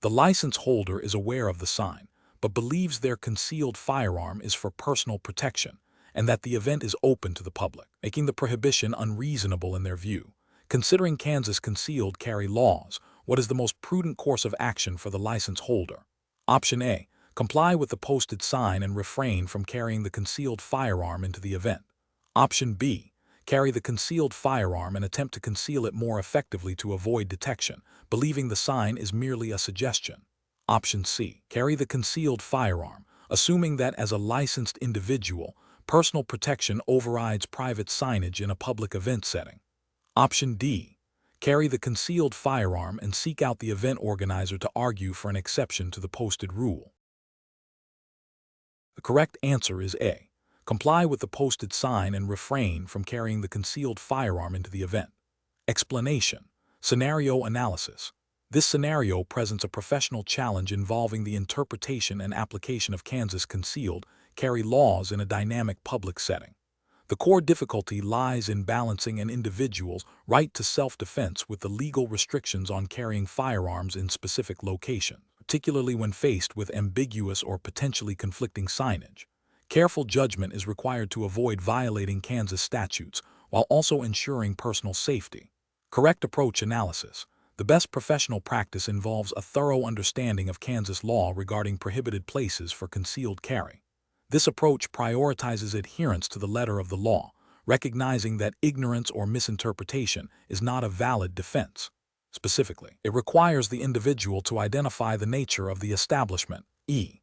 The license holder is aware of the sign, but believes their concealed firearm is for personal protection and that the event is open to the public, making the prohibition unreasonable in their view. Considering Kansas concealed carry laws, what is the most prudent course of action for the license holder? Option A. Comply with the posted sign and refrain from carrying the concealed firearm into the event. Option B. Carry the concealed firearm and attempt to conceal it more effectively to avoid detection, believing the sign is merely a suggestion. Option C. Carry the concealed firearm, assuming that as a licensed individual, personal protection overrides private signage in a public event setting. Option D. Carry the concealed firearm and seek out the event organizer to argue for an exception to the posted rule. The correct answer is A. Comply with the posted sign and refrain from carrying the concealed firearm into the event. Explanation. Scenario analysis. This scenario presents a professional challenge involving the interpretation and application of Kansas concealed carry laws in a dynamic public setting. The core difficulty lies in balancing an individual's right to self-defense with the legal restrictions on carrying firearms in specific locations, particularly when faced with ambiguous or potentially conflicting signage. Careful judgment is required to avoid violating Kansas statutes while also ensuring personal safety. Correct approach analysis. The best professional practice involves a thorough understanding of Kansas law regarding prohibited places for concealed carry. This approach prioritizes adherence to the letter of the law, recognizing that ignorance or misinterpretation is not a valid defense. Specifically, it requires the individual to identify the nature of the establishment, e.g.,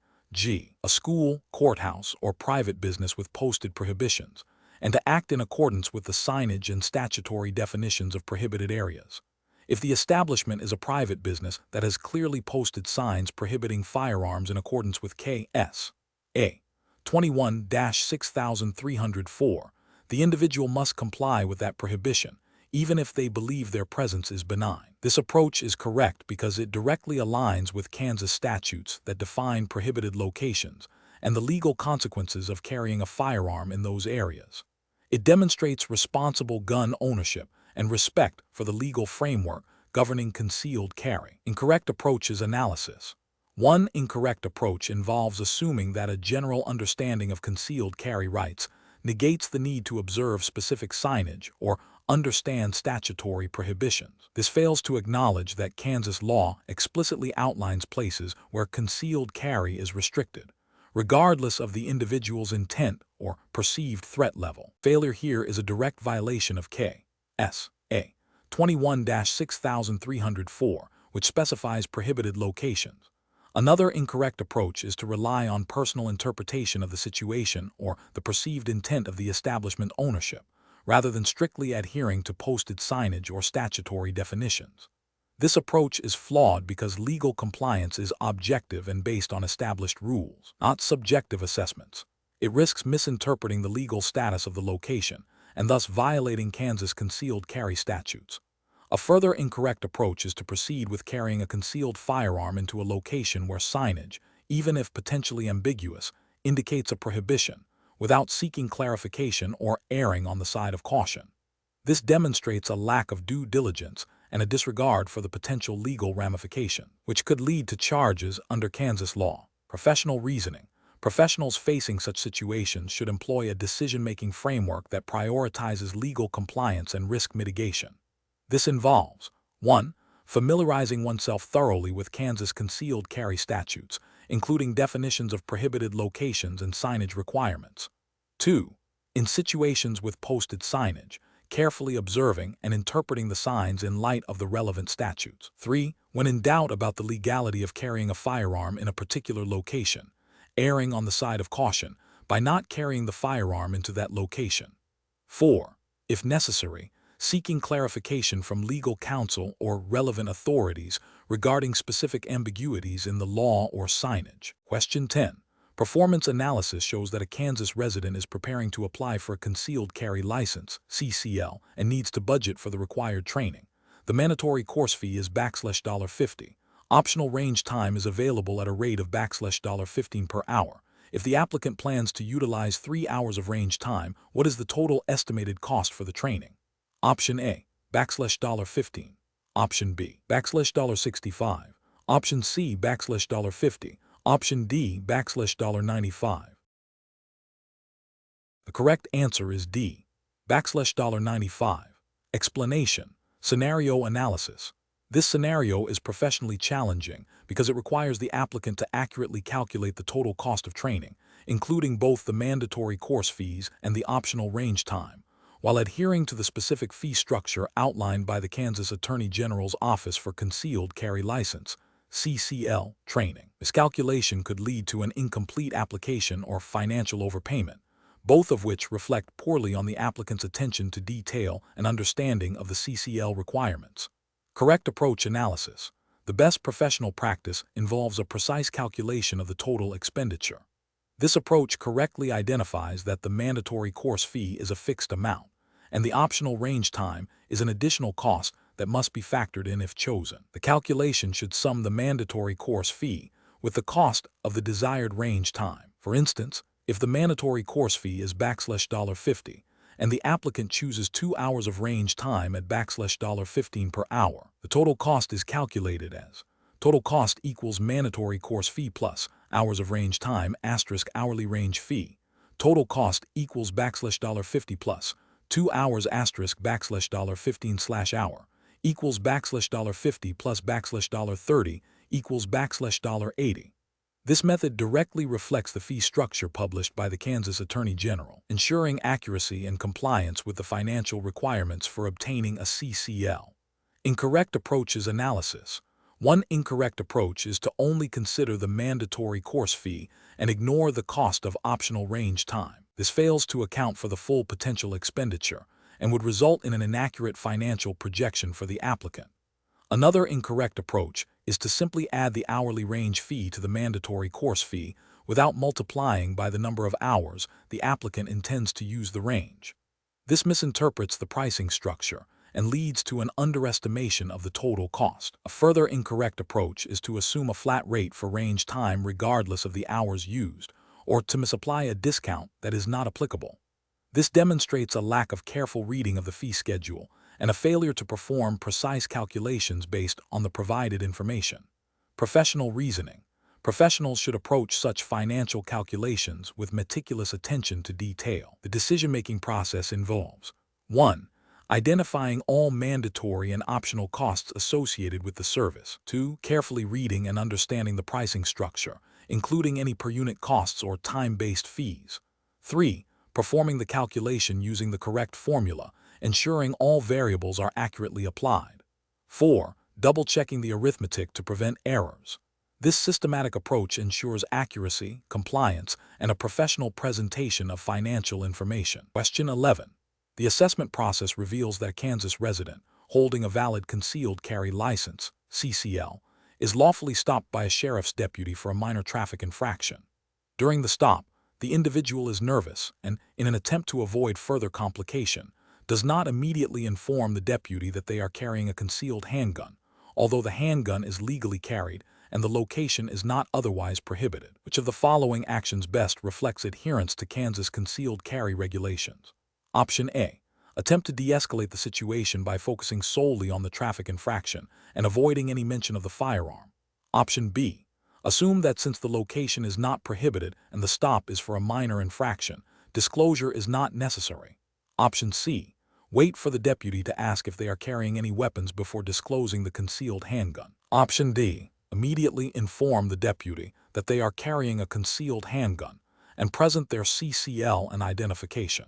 a school, courthouse, or private business with posted prohibitions, and to act in accordance with the signage and statutory definitions of prohibited areas. If the establishment is a private business that has clearly posted signs prohibiting firearms in accordance with K.S.A. 21-6304, the individual must comply with that prohibition, even if they believe their presence is benign. This approach is correct because it directly aligns with Kansas statutes that define prohibited locations and the legal consequences of carrying a firearm in those areas. It demonstrates responsible gun ownership and respect for the legal framework governing concealed carry. Incorrect approaches analysis. One incorrect approach involves assuming that a general understanding of concealed carry rights negates the need to observe specific signage or understand statutory prohibitions. This fails to acknowledge that Kansas law explicitly outlines places where concealed carry is restricted, regardless of the individual's intent or perceived threat level. Failure here is a direct violation of K.S.A. 21-6304, which specifies prohibited locations. Another incorrect approach is to rely on personal interpretation of the situation or the perceived intent of the establishment ownership, rather than strictly adhering to posted signage or statutory definitions. This approach is flawed because legal compliance is objective and based on established rules, not subjective assessments. It risks misinterpreting the legal status of the location and thus violating Kansas concealed carry statutes. A further incorrect approach is to proceed with carrying a concealed firearm into a location where signage, even if potentially ambiguous, indicates a prohibition, without seeking clarification or erring on the side of caution. This demonstrates a lack of due diligence and a disregard for the potential legal ramification, which could lead to charges under Kansas law. Professional reasoning. Professionals facing such situations should employ a decision-making framework that prioritizes legal compliance and risk mitigation. This involves 1. Familiarizing oneself thoroughly with Kansas concealed carry statutes, including definitions of prohibited locations and signage requirements. 2. In situations with posted signage, carefully observing and interpreting the signs in light of the relevant statutes. 3. When in doubt about the legality of carrying a firearm in a particular location, erring on the side of caution by not carrying the firearm into that location. 4. If necessary, seeking clarification from legal counsel or relevant authorities regarding specific ambiguities in the law or signage. Question 10. Performance analysis shows that a Kansas resident is preparing to apply for a concealed carry license, CCL, and needs to budget for the required training. The mandatory course fee is $50. Optional range time is available at a rate of $15 per hour. If the applicant plans to utilize 3 hours of range time, what is the total estimated cost for the training? Option A, $15. Option B, $65. Option C, $50. Option D, $95. The correct answer is D, $95. Explanation. Scenario analysis. This scenario is professionally challenging because it requires the applicant to accurately calculate the total cost of training, including both the mandatory course fees and the optional range time, while adhering to the specific fee structure outlined by the Kansas Attorney General's Office for Concealed Carry License, CCL, training. Miscalculation could lead to an incomplete application or financial overpayment, both of which reflect poorly on the applicant's attention to detail and understanding of the CCL requirements. Correct approach analysis. The best professional practice involves a precise calculation of the total expenditure. This approach correctly identifies that the mandatory course fee is a fixed amount, and the optional range time is an additional cost that must be factored in if chosen. The calculation should sum the mandatory course fee with the cost of the desired range time. For instance, if the mandatory course fee is $50 and the applicant chooses 2 hours of range time at $15 per hour, the total cost is calculated as total cost equals mandatory course fee plus hours of range time asterisk hourly range fee. Total cost equals $50 plus 2 hours asterisk $15/hour equals $50 plus $30 equals $80. This method directly reflects the fee structure published by the Kansas Attorney General, ensuring accuracy and compliance with the financial requirements for obtaining a CCL. Incorrect approaches analysis. One incorrect approach is to only consider the mandatory course fee and ignore the cost of optional range time. This fails to account for the full potential expenditure and would result in an inaccurate financial projection for the applicant. Another incorrect approach is to simply add the hourly range fee to the mandatory course fee without multiplying by the number of hours the applicant intends to use the range. This misinterprets the pricing structure and leads to an underestimation of the total cost. A further incorrect approach is to assume a flat rate for range time regardless of the hours used, or to misapply a discount that is not applicable. This demonstrates a lack of careful reading of the fee schedule and a failure to perform precise calculations based on the provided information. Professional reasoning. Professionals should approach such financial calculations with meticulous attention to detail. The decision-making process involves 1. Identifying all mandatory and optional costs associated with the service. 2. Carefully reading and understanding the pricing structure, including any per-unit costs or time-based fees. 3. Performing the calculation using the correct formula, ensuring all variables are accurately applied. 4. Double-checking the arithmetic to prevent errors. This systematic approach ensures accuracy, compliance, and a professional presentation of financial information. Question 11. The assessment process reveals that a Kansas resident holding a valid concealed carry license, CCL, is lawfully stopped by a sheriff's deputy for a minor traffic infraction. During the stop, the individual is nervous and, in an attempt to avoid further complication, does not immediately inform the deputy that they are carrying a concealed handgun, although the handgun is legally carried and the location is not otherwise prohibited. Which of the following actions best reflects adherence to Kansas concealed carry regulations? Option A. Attempt to de-escalate the situation by focusing solely on the traffic infraction and avoiding any mention of the firearm. Option B. Assume that since the location is not prohibited and the stop is for a minor infraction, disclosure is not necessary. Option C. Wait for the deputy to ask if they are carrying any weapons before disclosing the concealed handgun. Option D. Immediately inform the deputy that they are carrying a concealed handgun and present their CCL and identification.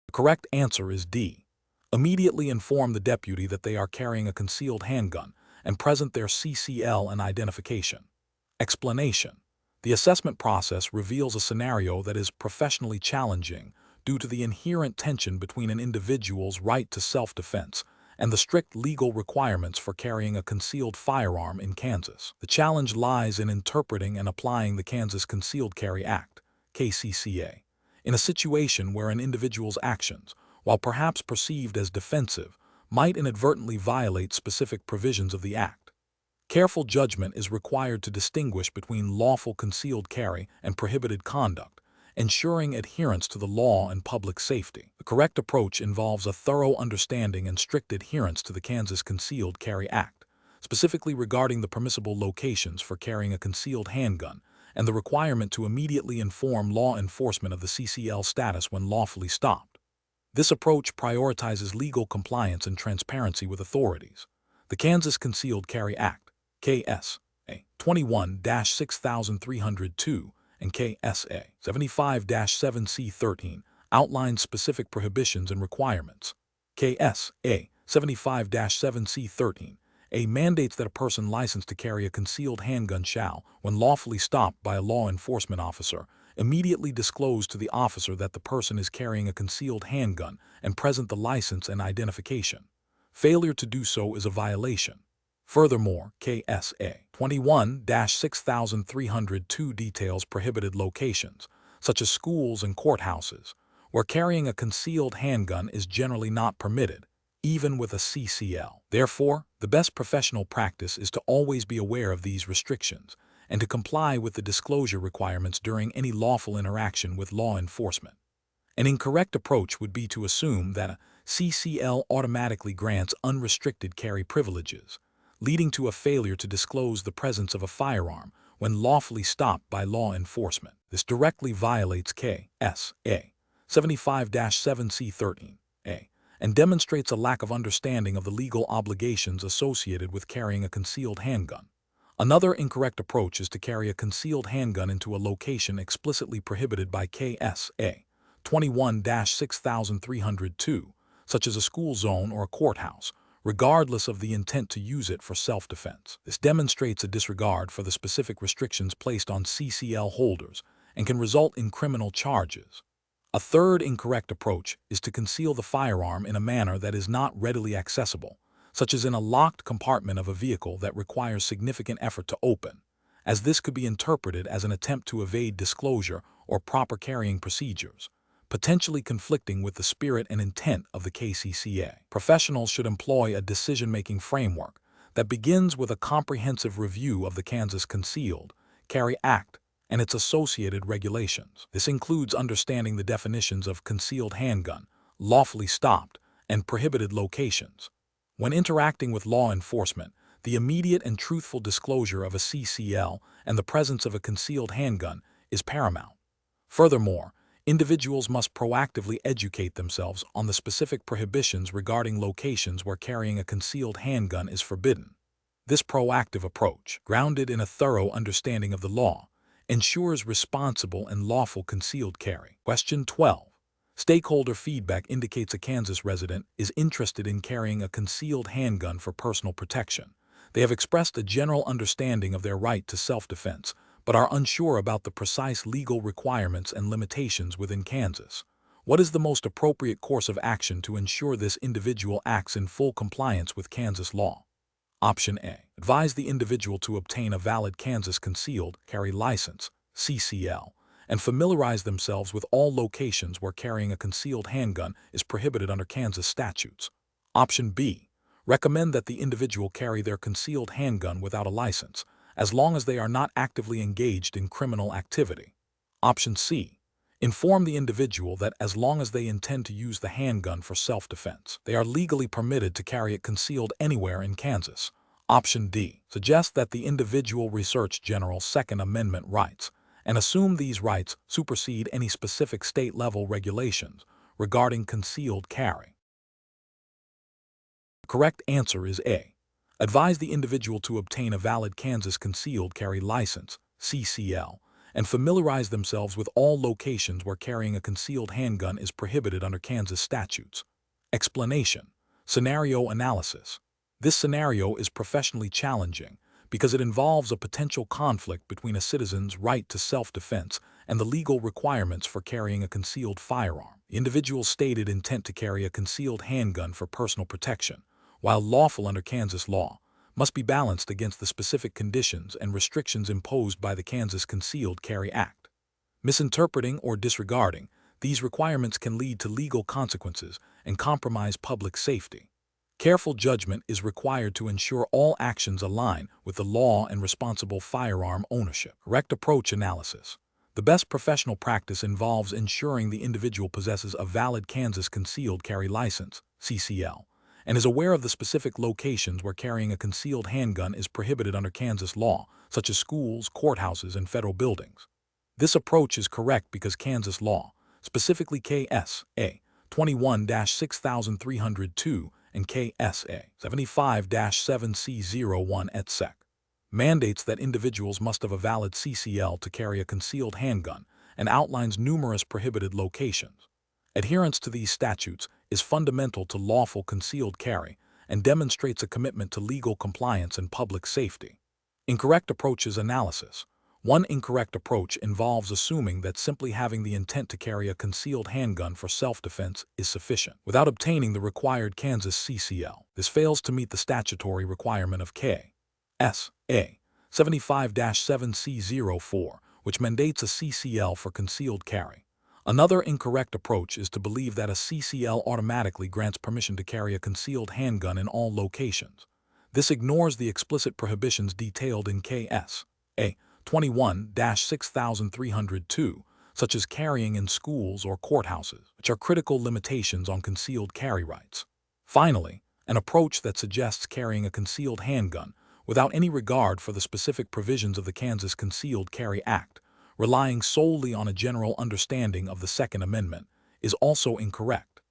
The correct answer is D. Immediately inform the deputy that they are carrying a concealed handgun and present their CCL and identification. Explanation. The assessment process reveals a scenario that is professionally challenging due to the inherent tension between an individual's right to self-defense and the strict legal requirements for carrying a concealed firearm in Kansas. The challenge lies in interpreting and applying the Kansas Concealed Carry Act, KCCA, in a situation where an individual's actions, while perhaps perceived as defensive, might inadvertently violate specific provisions of the Act. Careful judgment is required to distinguish between lawful concealed carry and prohibited conduct, ensuring adherence to the law and public safety. The correct approach involves a thorough understanding and strict adherence to the Kansas Concealed Carry Act, specifically regarding the permissible locations for carrying a concealed handgun and the requirement to immediately inform law enforcement of the CCL status when lawfully stopped. This approach prioritizes legal compliance and transparency with authorities. The Kansas Concealed Carry Act, KSA 21-6302 and KSA 75-7C13 outlines specific prohibitions and requirements. KSA 75-7C13 mandates that a person licensed to carry a concealed handgun shall, when lawfully stopped by a law enforcement officer, immediately disclose to the officer that the person is carrying a concealed handgun and present the license and identification. Failure to do so is a violation. Furthermore, KSA 21-6302 details prohibited locations, such as schools and courthouses, where carrying a concealed handgun is generally not permitted, even with a CCL. Therefore, the best professional practice is to always be aware of these restrictions and to comply with the disclosure requirements during any lawful interaction with law enforcement. An incorrect approach would be to assume that a CCL automatically grants unrestricted carry privileges, leading to a failure to disclose the presence of a firearm when lawfully stopped by law enforcement. This directly violates KSA 75-7C13A and demonstrates a lack of understanding of the legal obligations associated with carrying a concealed handgun. Another incorrect approach is to carry a concealed handgun into a location explicitly prohibited by KSA 21-6302, such as a school zone or a courthouse, regardless of the intent to use it for self-defense. This demonstrates a disregard for the specific restrictions placed on CCL holders and can result in criminal charges. A third incorrect approach is to conceal the firearm in a manner that is not readily accessible, such as in a locked compartment of a vehicle that requires significant effort to open, as this could be interpreted as an attempt to evade disclosure or proper carrying procedures, potentially conflicting with the spirit and intent of the KCCA. Professionals should employ a decision-making framework that begins with a comprehensive review of the Kansas Concealed Carry Act and its associated regulations. This includes understanding the definitions of concealed handgun, lawfully stopped, and prohibited locations. When interacting with law enforcement, the immediate and truthful disclosure of a CCL and the presence of a concealed handgun is paramount. Furthermore, individuals must proactively educate themselves on the specific prohibitions regarding locations where carrying a concealed handgun is forbidden. This proactive approach, grounded in a thorough understanding of the law, ensures responsible and lawful concealed carry. Question 12. Stakeholder feedback indicates a Kansas resident is interested in carrying a concealed handgun for personal protection. They have expressed a general understanding of their right to self-defense, but are unsure about the precise legal requirements and limitations within Kansas. What is the most appropriate course of action to ensure this individual acts in full compliance with Kansas law? Option A. Advise the individual to obtain a valid Kansas Concealed Carry License, CCL, and familiarize themselves with all locations where carrying a concealed handgun is prohibited under Kansas statutes. Option B. Recommend that the individual carry their concealed handgun without a license, as long as they are not actively engaged in criminal activity. Option C. Inform the individual that as long as they intend to use the handgun for self-defense, they are legally permitted to carry it concealed anywhere in Kansas. Option D. Suggest that the individual research general Second Amendment rights and assume these rights supersede any specific state-level regulations regarding concealed carry. The correct answer is A. Advise the individual to obtain a valid Kansas Concealed Carry License, CCL, and familiarize themselves with all locations where carrying a concealed handgun is prohibited under Kansas statutes. Explanation. Scenario analysis. This scenario is professionally challenging because it involves a potential conflict between a citizen's right to self-defense and the legal requirements for carrying a concealed firearm. The individual's stated intent to carry a concealed handgun for personal protection, while lawful under Kansas law, must be balanced against the specific conditions and restrictions imposed by the Kansas Concealed Carry Act. Misinterpreting or disregarding these requirements can lead to legal consequences and compromise public safety. Careful judgment is required to ensure all actions align with the law and responsible firearm ownership. Correct approach analysis. The best professional practice involves ensuring the individual possesses a valid Kansas Concealed Carry License, CCL, and is aware of the specific locations where carrying a concealed handgun is prohibited under Kansas law, such as schools, courthouses, and federal buildings. This approach is correct because Kansas law, specifically KSA 21-6302 and KSA 75-7C01 et seq., mandates that individuals must have a valid CCL to carry a concealed handgun and outlines numerous prohibited locations. Adherence to these statutes is fundamental to lawful concealed carry and demonstrates a commitment to legal compliance and public safety. Incorrect approaches analysis. One incorrect approach involves assuming that simply having the intent to carry a concealed handgun for self-defense is sufficient, without obtaining the required Kansas CCL. This fails to meet the statutory requirement of KSA 75-7C04, which mandates a CCL for concealed carry. Another incorrect approach is to believe that a CCL automatically grants permission to carry a concealed handgun in all locations. This ignores the explicit prohibitions detailed in KS.A. 21-6302, such as carrying in schools or courthouses, which are critical limitations on concealed carry rights. Finally, an approach that suggests carrying a concealed handgun without any regard for the specific provisions of the Kansas Concealed Carry Act, relying solely on a general understanding of the Second Amendment, is also incorrect.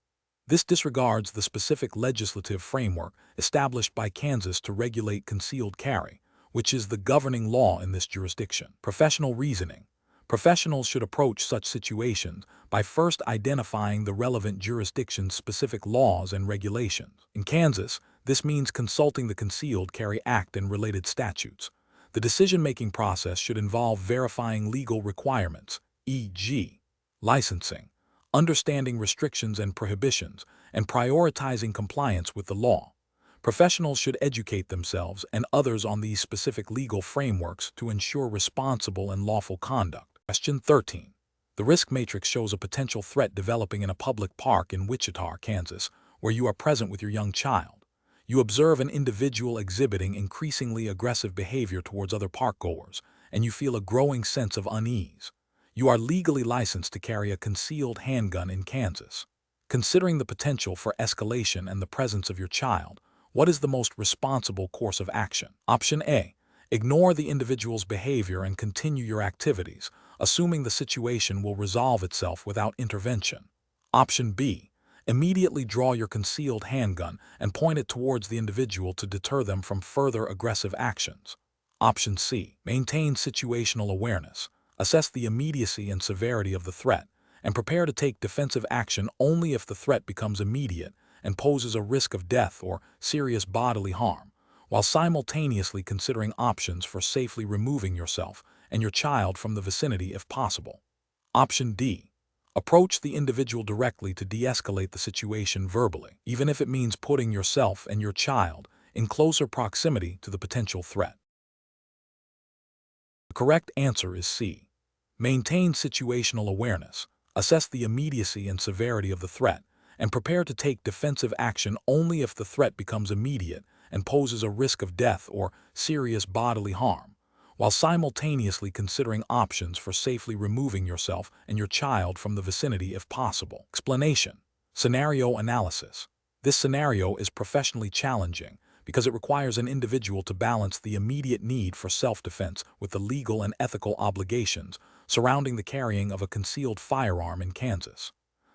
This disregards the specific legislative framework established by Kansas to regulate concealed carry, which is the governing law in this jurisdiction. Professional reasoning. Professionals should approach such situations by first identifying the relevant jurisdiction's specific laws and regulations. In Kansas, this means consulting the Concealed Carry Act and related statutes. The decision-making process should involve verifying legal requirements, e.g., licensing, understanding restrictions and prohibitions, and prioritizing compliance with the law. Professionals should educate themselves and others on these specific legal frameworks to ensure responsible and lawful conduct. Question 13. The risk matrix shows a potential threat developing in a public park in Wichita, Kansas, where you are present with your young child. You observe an individual exhibiting increasingly aggressive behavior towards other parkgoers, and you feel a growing sense of unease. You are legally licensed to carry a concealed handgun in Kansas. Considering the potential for escalation and the presence of your child, what is the most responsible course of action? Option A. Ignore the individual's behavior and continue your activities, assuming the situation will resolve itself without intervention. Option B. Immediately draw your concealed handgun and point it towards the individual to deter them from further aggressive actions. Option C. Maintain situational awareness. Assess the immediacy and severity of the threat, and prepare to take defensive action only if the threat becomes immediate and poses a risk of death or serious bodily harm, while simultaneously considering options for safely removing yourself and your child from the vicinity if possible. Option D. Approach the individual directly to de-escalate the situation verbally, even if it means putting yourself and your child in closer proximity to the potential threat. The correct answer is C. Maintain situational awareness, assess the immediacy and severity of the threat, and prepare to take defensive action only if the threat becomes immediate and poses a risk of death or serious bodily harm, while simultaneously considering options for safely removing yourself and your child from the vicinity if possible. Explanation. Scenario analysis. This scenario is professionally challenging because it requires an individual to balance the immediate need for self-defense with the legal and ethical obligations surrounding the carrying of a concealed firearm in Kansas.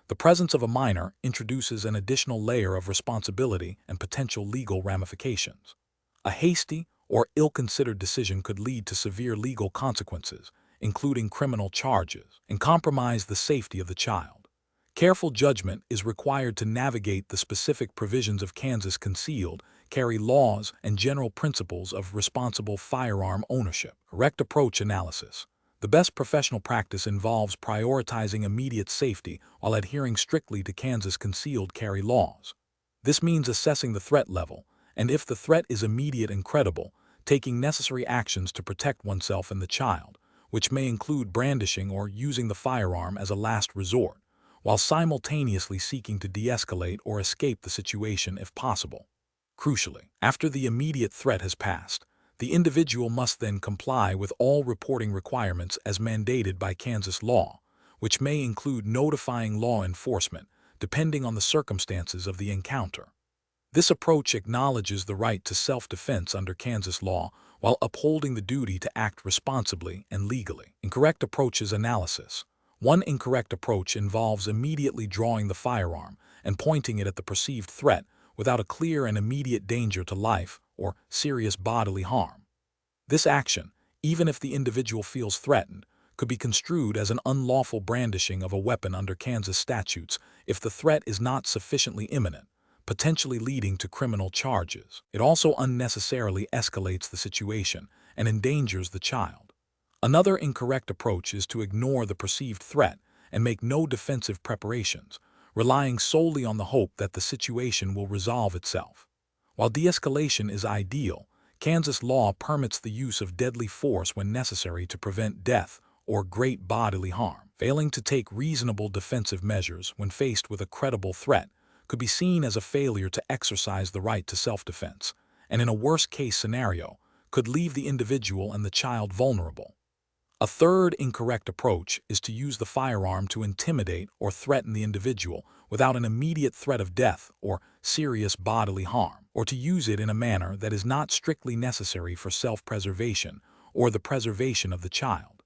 The presence of a minor introduces an additional layer of responsibility and potential legal ramifications. A hasty or ill-considered decision could lead to severe legal consequences, including criminal charges, and compromise the safety of the child. Careful judgment is required to navigate the specific provisions of Kansas concealed carry laws and general principles of responsible firearm ownership. Correct approach analysis. The best professional practice involves prioritizing immediate safety while adhering strictly to Kansas concealed carry laws. This means assessing the threat level, and if the threat is immediate and credible, taking necessary actions to protect oneself and the child, which may include brandishing or using the firearm as a last resort, while simultaneously seeking to de-escalate or escape the situation if possible. Crucially, after the immediate threat has passed, the individual must then comply with all reporting requirements as mandated by Kansas law, which may include notifying law enforcement, depending on the circumstances of the encounter. This approach acknowledges the right to self-defense under Kansas law while upholding the duty to act responsibly and legally. Incorrect approaches analysis. One incorrect approach involves immediately drawing the firearm and pointing it at the perceived threat without a clear and immediate danger to life or serious bodily harm. This action, even if the individual feels threatened, could be construed as an unlawful brandishing of a weapon under Kansas statutes if the threat is not sufficiently imminent, potentially leading to criminal charges. It also unnecessarily escalates the situation and endangers the child. Another incorrect approach is to ignore the perceived threat and make no defensive preparations, relying solely on the hope that the situation will resolve itself. While de-escalation is ideal, Kansas law permits the use of deadly force when necessary to prevent death or great bodily harm. Failing to take reasonable defensive measures when faced with a credible threat could be seen as a failure to exercise the right to self-defense, and in a worst-case scenario, could leave the individual and the child vulnerable. A third incorrect approach is to use the firearm to intimidate or threaten the individual without an immediate threat of death or serious bodily harm, or to use it in a manner that is not strictly necessary for self-preservation or the preservation of the child.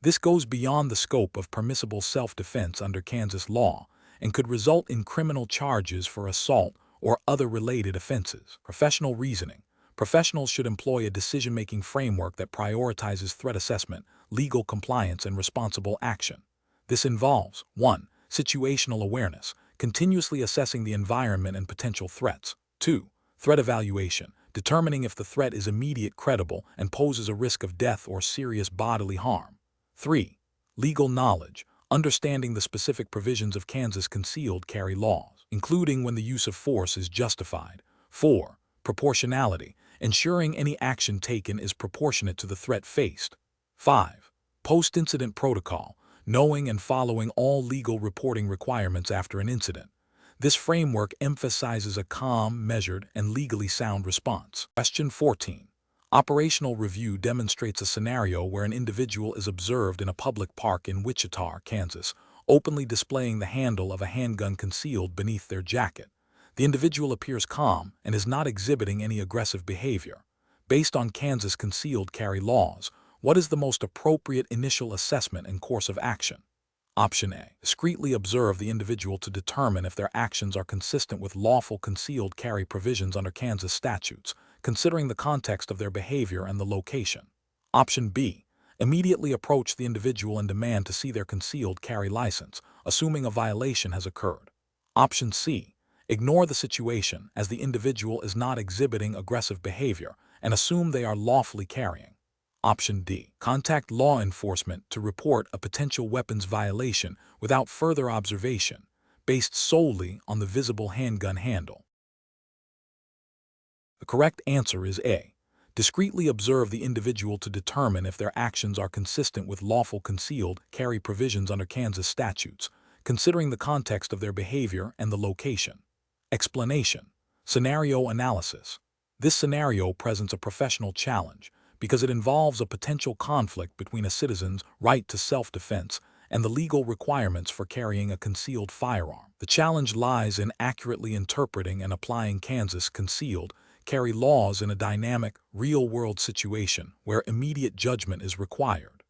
This goes beyond the scope of permissible self-defense under Kansas law and could result in criminal charges for assault or other related offenses. Professional reasoning. Professionals should employ a decision-making framework that prioritizes threat assessment, legal compliance, and responsible action. This involves 1. Situational awareness, continuously assessing the environment and potential threats. 2. Threat evaluation, determining if the threat is immediate, credible, and poses a risk of death or serious bodily harm. 3. Legal knowledge, understanding the specific provisions of Kansas concealed carry laws, including when the use of force is justified. 4. Proportionality, ensuring any action taken is proportionate to the threat faced. 5. Post-incident protocol, knowing and following all legal reporting requirements after an incident. This framework emphasizes a calm, measured, and legally sound response. Question 14. Operational review demonstrates a scenario where an individual is observed in a public park in Wichita, Kansas, openly displaying the handle of a handgun concealed beneath their jacket. The individual appears calm and is not exhibiting any aggressive behavior. Based on Kansas concealed carry laws, what is the most appropriate initial assessment and course of action? Option A. Discreetly observe the individual to determine if their actions are consistent with lawful concealed carry provisions under Kansas statutes, considering the context of their behavior and the location. Option B. Immediately approach the individual and demand to see their concealed carry license, assuming a violation has occurred. Option C. Ignore the situation as the individual is not exhibiting aggressive behavior and assume they are lawfully carrying. Option D. Contact law enforcement to report a potential weapons violation without further observation, based solely on the visible handgun handle. The correct answer is A. Discreetly observe the individual to determine if their actions are consistent with lawful concealed carry provisions under Kansas statutes, considering the context of their behavior and the location. Explanation. Scenario analysis. This scenario presents a professional challenge because it involves a potential conflict between a citizen's right to self-defense and the legal requirements for carrying a concealed firearm. The challenge lies in accurately interpreting and applying Kansas concealed carry laws in a dynamic, real-world situation where immediate judgment is required.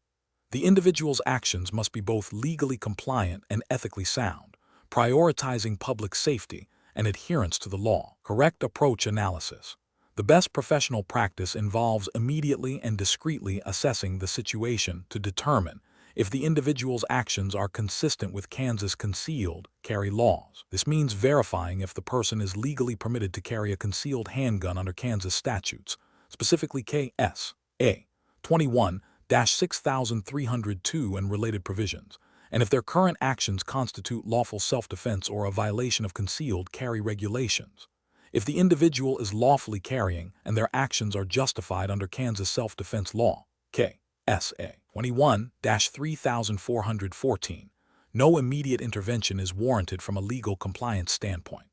The individual's actions must be both legally compliant and ethically sound, prioritizing public safety and adherence to the law. Correct approach analysis. The best professional practice involves immediately and discreetly assessing the situation to determine if the individual's actions are consistent with Kansas concealed carry laws. This means verifying if the person is legally permitted to carry a concealed handgun under Kansas statutes, specifically KSA 21-6302 and related provisions, and if their current actions constitute lawful self-defense or a violation of concealed carry regulations. If the individual is lawfully carrying and their actions are justified under Kansas self-defense law, KSA 21-3414, no immediate intervention is warranted from a legal compliance standpoint.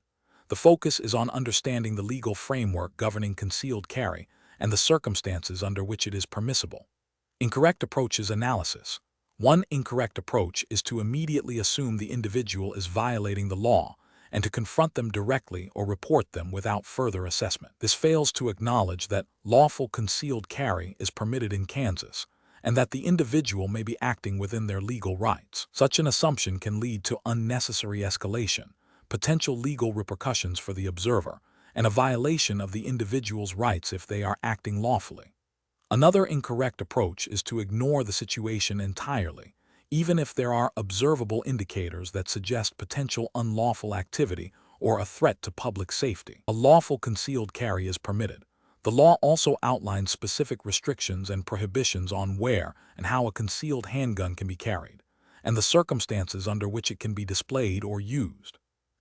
The focus is on understanding the legal framework governing concealed carry and the circumstances under which it is permissible. Incorrect approaches analysis. One incorrect approach is to immediately assume the individual is violating the law and to confront them directly or report them without further assessment. This fails to acknowledge that lawful concealed carry is permitted in Kansas and that the individual may be acting within their legal rights. Such an assumption can lead to unnecessary escalation, potential legal repercussions for the observer, and a violation of the individual's rights if they are acting lawfully. Another incorrect approach is to ignore the situation entirely, even if there are observable indicators that suggest potential unlawful activity or a threat to public safety. A lawful concealed carry is permitted. The law also outlines specific restrictions and prohibitions on where and how a concealed handgun can be carried, and the circumstances under which it can be displayed or used.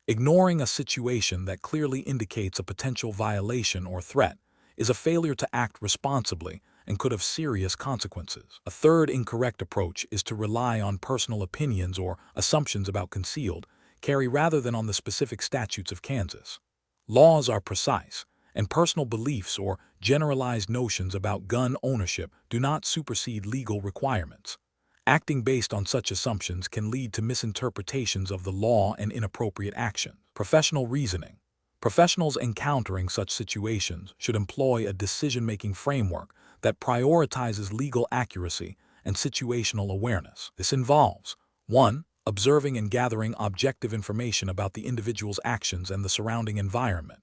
Ignoring a situation that clearly indicates a potential violation or threat is a failure to act responsibly and could have serious consequences. A third incorrect approach is to rely on personal opinions or assumptions about concealed carry rather than on the specific statutes of Kansas. Laws are precise, and personal beliefs or generalized notions about gun ownership do not supersede legal requirements. Acting based on such assumptions can lead to misinterpretations of the law and inappropriate action. Professional reasoning. Professionals encountering such situations should employ a decision-making framework that prioritizes legal accuracy and situational awareness. This involves 1. Observing and gathering objective information about the individual's actions and the surrounding environment.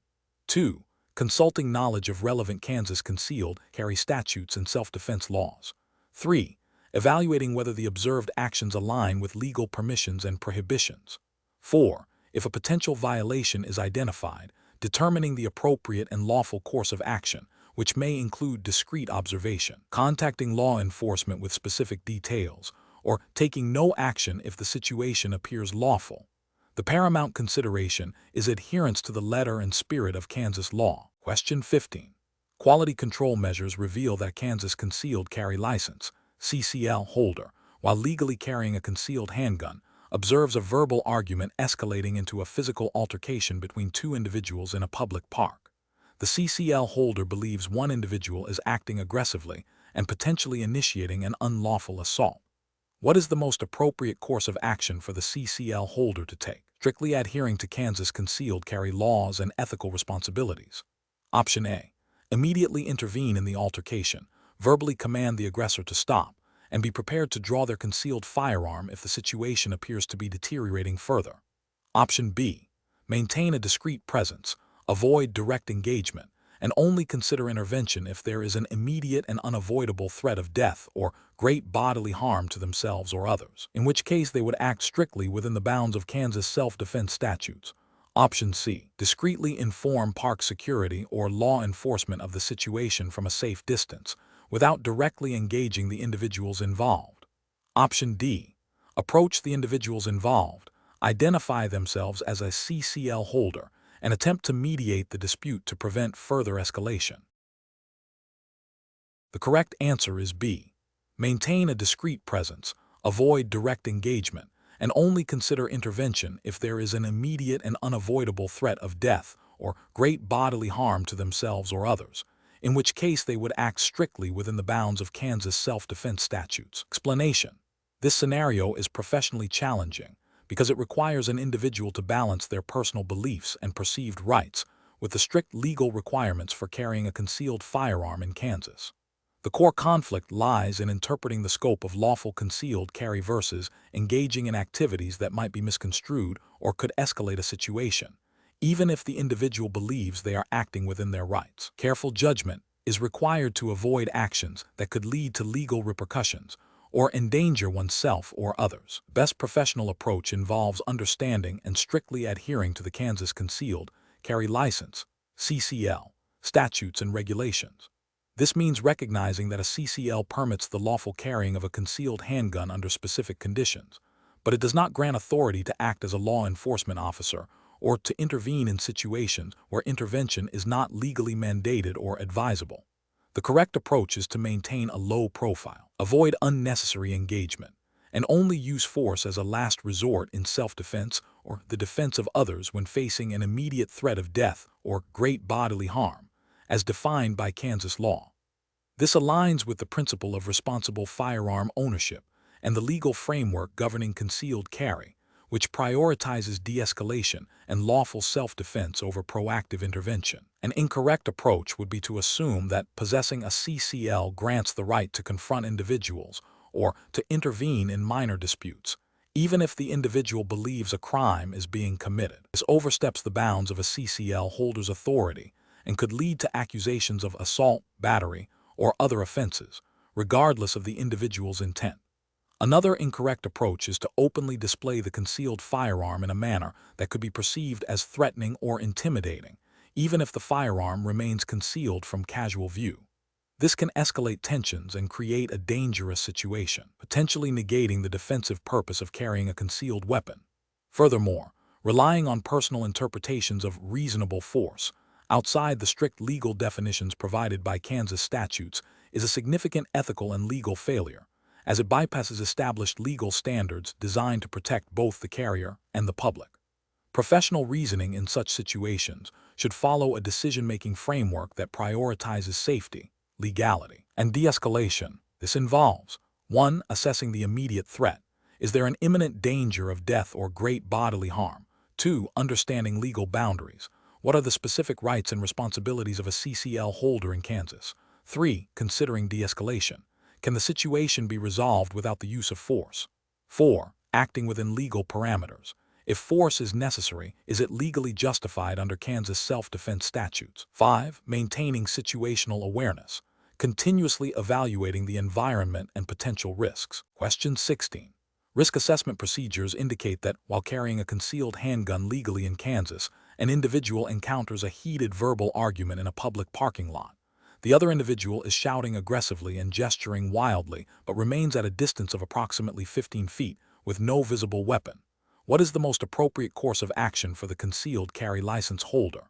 2. Consulting knowledge of relevant Kansas concealed carry statutes and self-defense laws. 3. Evaluating whether the observed actions align with legal permissions and prohibitions. 4. If a potential violation is identified, determining the appropriate and lawful course of action, which may include discreet observation, contacting law enforcement with specific details, or taking no action if the situation appears lawful. The paramount consideration is adherence to the letter and spirit of Kansas law. Question 15. Quality control measures reveal that Kansas concealed carry license, CCL holder, while legally carrying a concealed handgun, observes a verbal argument escalating into a physical altercation between two individuals in a public park. The CCL holder believes one individual is acting aggressively and potentially initiating an unlawful assault. What is the most appropriate course of action for the CCL holder to take? Strictly adhering to Kansas concealed carry laws and ethical responsibilities. Option A. Immediately intervene in the altercation, verbally command the aggressor to stop, and be prepared to draw their concealed firearm if the situation appears to be deteriorating further. Option B. Maintain a discreet presence, avoid direct engagement, and only consider intervention if there is an immediate and unavoidable threat of death or great bodily harm to themselves or others, in which case they would act strictly within the bounds of Kansas self-defense statutes. Option C. Discreetly inform park security or law enforcement of the situation from a safe distance, without directly engaging the individuals involved. Option D. Approach the individuals involved, identify themselves as a CCL holder, and attempt to mediate the dispute to prevent further escalation. The correct answer is B. Maintain a discreet presence, avoid direct engagement, and only consider intervention if there is an immediate and unavoidable threat of death or great bodily harm to themselves or others, in which case they would act strictly within the bounds of Kansas self-defense statutes. Explanation. This scenario is professionally challenging because it requires an individual to balance their personal beliefs and perceived rights with the strict legal requirements for carrying a concealed firearm in Kansas. The core conflict lies in interpreting the scope of lawful concealed carry versus engaging in activities that might be misconstrued or could escalate a situation, even if the individual believes they are acting within their rights. Careful judgment is required to avoid actions that could lead to legal repercussions or endanger oneself or others. Best professional approach involves understanding and strictly adhering to the Kansas Concealed Carry License, CCL, statutes and regulations. This means recognizing that a CCL permits the lawful carrying of a concealed handgun under specific conditions, but it does not grant authority to act as a law enforcement officer or to intervene in situations where intervention is not legally mandated or advisable. The correct approach is to maintain a low profile, avoid unnecessary engagement, and only use force as a last resort in self-defense or the defense of others when facing an immediate threat of death or great bodily harm, as defined by Kansas law. This aligns with the principle of responsible firearm ownership and the legal framework governing concealed carry, which prioritizes de-escalation and lawful self-defense over proactive intervention. An incorrect approach would be to assume that possessing a CCL grants the right to confront individuals or to intervene in minor disputes, even if the individual believes a crime is being committed. This oversteps the bounds of a CCL holder's authority and could lead to accusations of assault, battery, or other offenses, regardless of the individual's intent. Another incorrect approach is to openly display the concealed firearm in a manner that could be perceived as threatening or intimidating, even if the firearm remains concealed from casual view. This can escalate tensions and create a dangerous situation, potentially negating the defensive purpose of carrying a concealed weapon. Furthermore, relying on personal interpretations of reasonable force, outside the strict legal definitions provided by Kansas statutes is a significant ethical and legal failure, as it bypasses established legal standards designed to protect both the carrier and the public. Professional reasoning in such situations should follow a decision-making framework that prioritizes safety, legality, and de-escalation. This involves 1. Assessing the immediate threat. Is there an imminent danger of death or great bodily harm? 2. Understanding legal boundaries. What are the specific rights and responsibilities of a CCL holder in Kansas? 3. Considering de-escalation. Can the situation be resolved without the use of force? 4. Acting within legal parameters. If force is necessary, is it legally justified under Kansas self-defense statutes? 5. Maintaining situational awareness, continuously evaluating the environment and potential risks. Question 16. Risk assessment procedures indicate that while carrying a concealed handgun legally in Kansas, an individual encounters a heated verbal argument in a public parking lot. The other individual is shouting aggressively and gesturing wildly, but remains at a distance of approximately 15 feet with no visible weapon. What is the most appropriate course of action for the concealed carry license holder?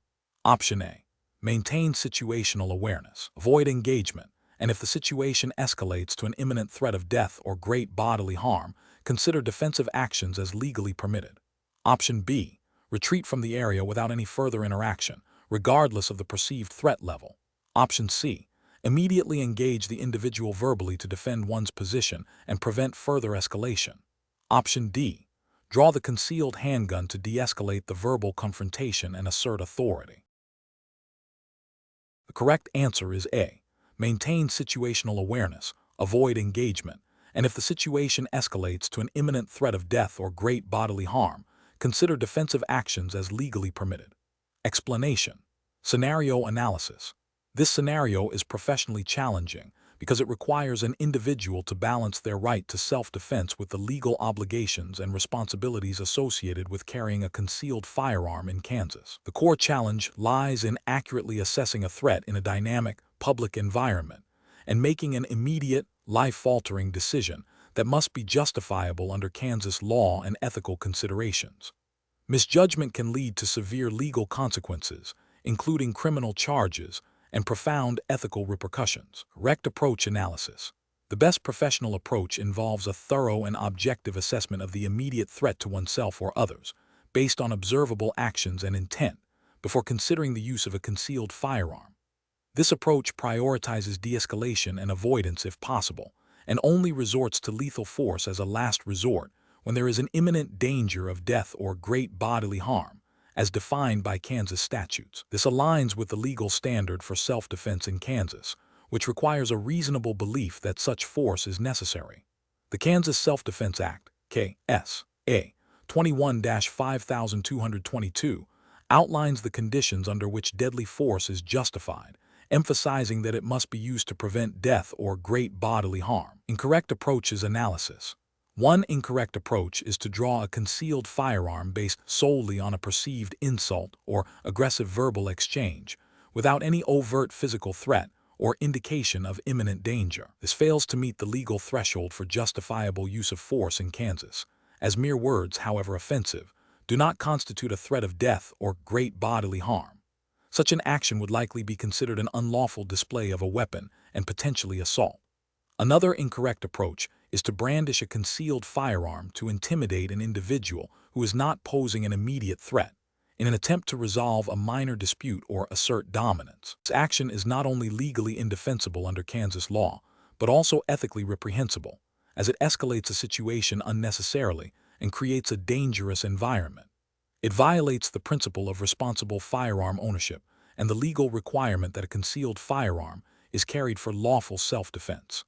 Option A. Maintain situational awareness. Avoid engagement, and if the situation escalates to an imminent threat of death or great bodily harm, consider defensive actions as legally permitted. Option B. Retreat from the area without any further interaction, regardless of the perceived threat level. Option C. Immediately engage the individual verbally to defend one's position and prevent further escalation. Option D. Draw the concealed handgun to de-escalate the verbal confrontation and assert authority. The correct answer is A. Maintain situational awareness, avoid engagement, and if the situation escalates to an imminent threat of death or great bodily harm, consider defensive actions as legally permitted. Explanation. Scenario analysis. This scenario is professionally challenging because it requires an individual to balance their right to self-defense with the legal obligations and responsibilities associated with carrying a concealed firearm in Kansas. The core challenge lies in accurately assessing a threat in a dynamic, public environment and making an immediate, life-altering decision that must be justifiable under Kansas law and ethical considerations. Misjudgment can lead to severe legal consequences, including criminal charges, and profound ethical repercussions. Correct approach analysis. The best professional approach involves a thorough and objective assessment of the immediate threat to oneself or others, based on observable actions and intent, before considering the use of a concealed firearm. This approach prioritizes de-escalation and avoidance if possible, and only resorts to lethal force as a last resort when there is an imminent danger of death or great bodily harm, as defined by Kansas statutes. This aligns with the legal standard for self-defense in Kansas, which requires a reasonable belief that such force is necessary. The Kansas Self-Defense Act, K.S.A. 21-5222, outlines the conditions under which deadly force is justified, emphasizing that it must be used to prevent death or great bodily harm. Incorrect approaches analysis. One incorrect approach is to draw a concealed firearm based solely on a perceived insult or aggressive verbal exchange, without any overt physical threat or indication of imminent danger. This fails to meet the legal threshold for justifiable use of force in Kansas, as mere words, however offensive, do not constitute a threat of death or great bodily harm. Such an action would likely be considered an unlawful display of a weapon and potentially assault. Another incorrect approach is to brandish a concealed firearm to intimidate an individual who is not posing an immediate threat, in an attempt to resolve a minor dispute or assert dominance. This action is not only legally indefensible under Kansas law, but also ethically reprehensible, as it escalates a situation unnecessarily and creates a dangerous environment. It violates the principle of responsible firearm ownership and the legal requirement that a concealed firearm is carried for lawful self-defense.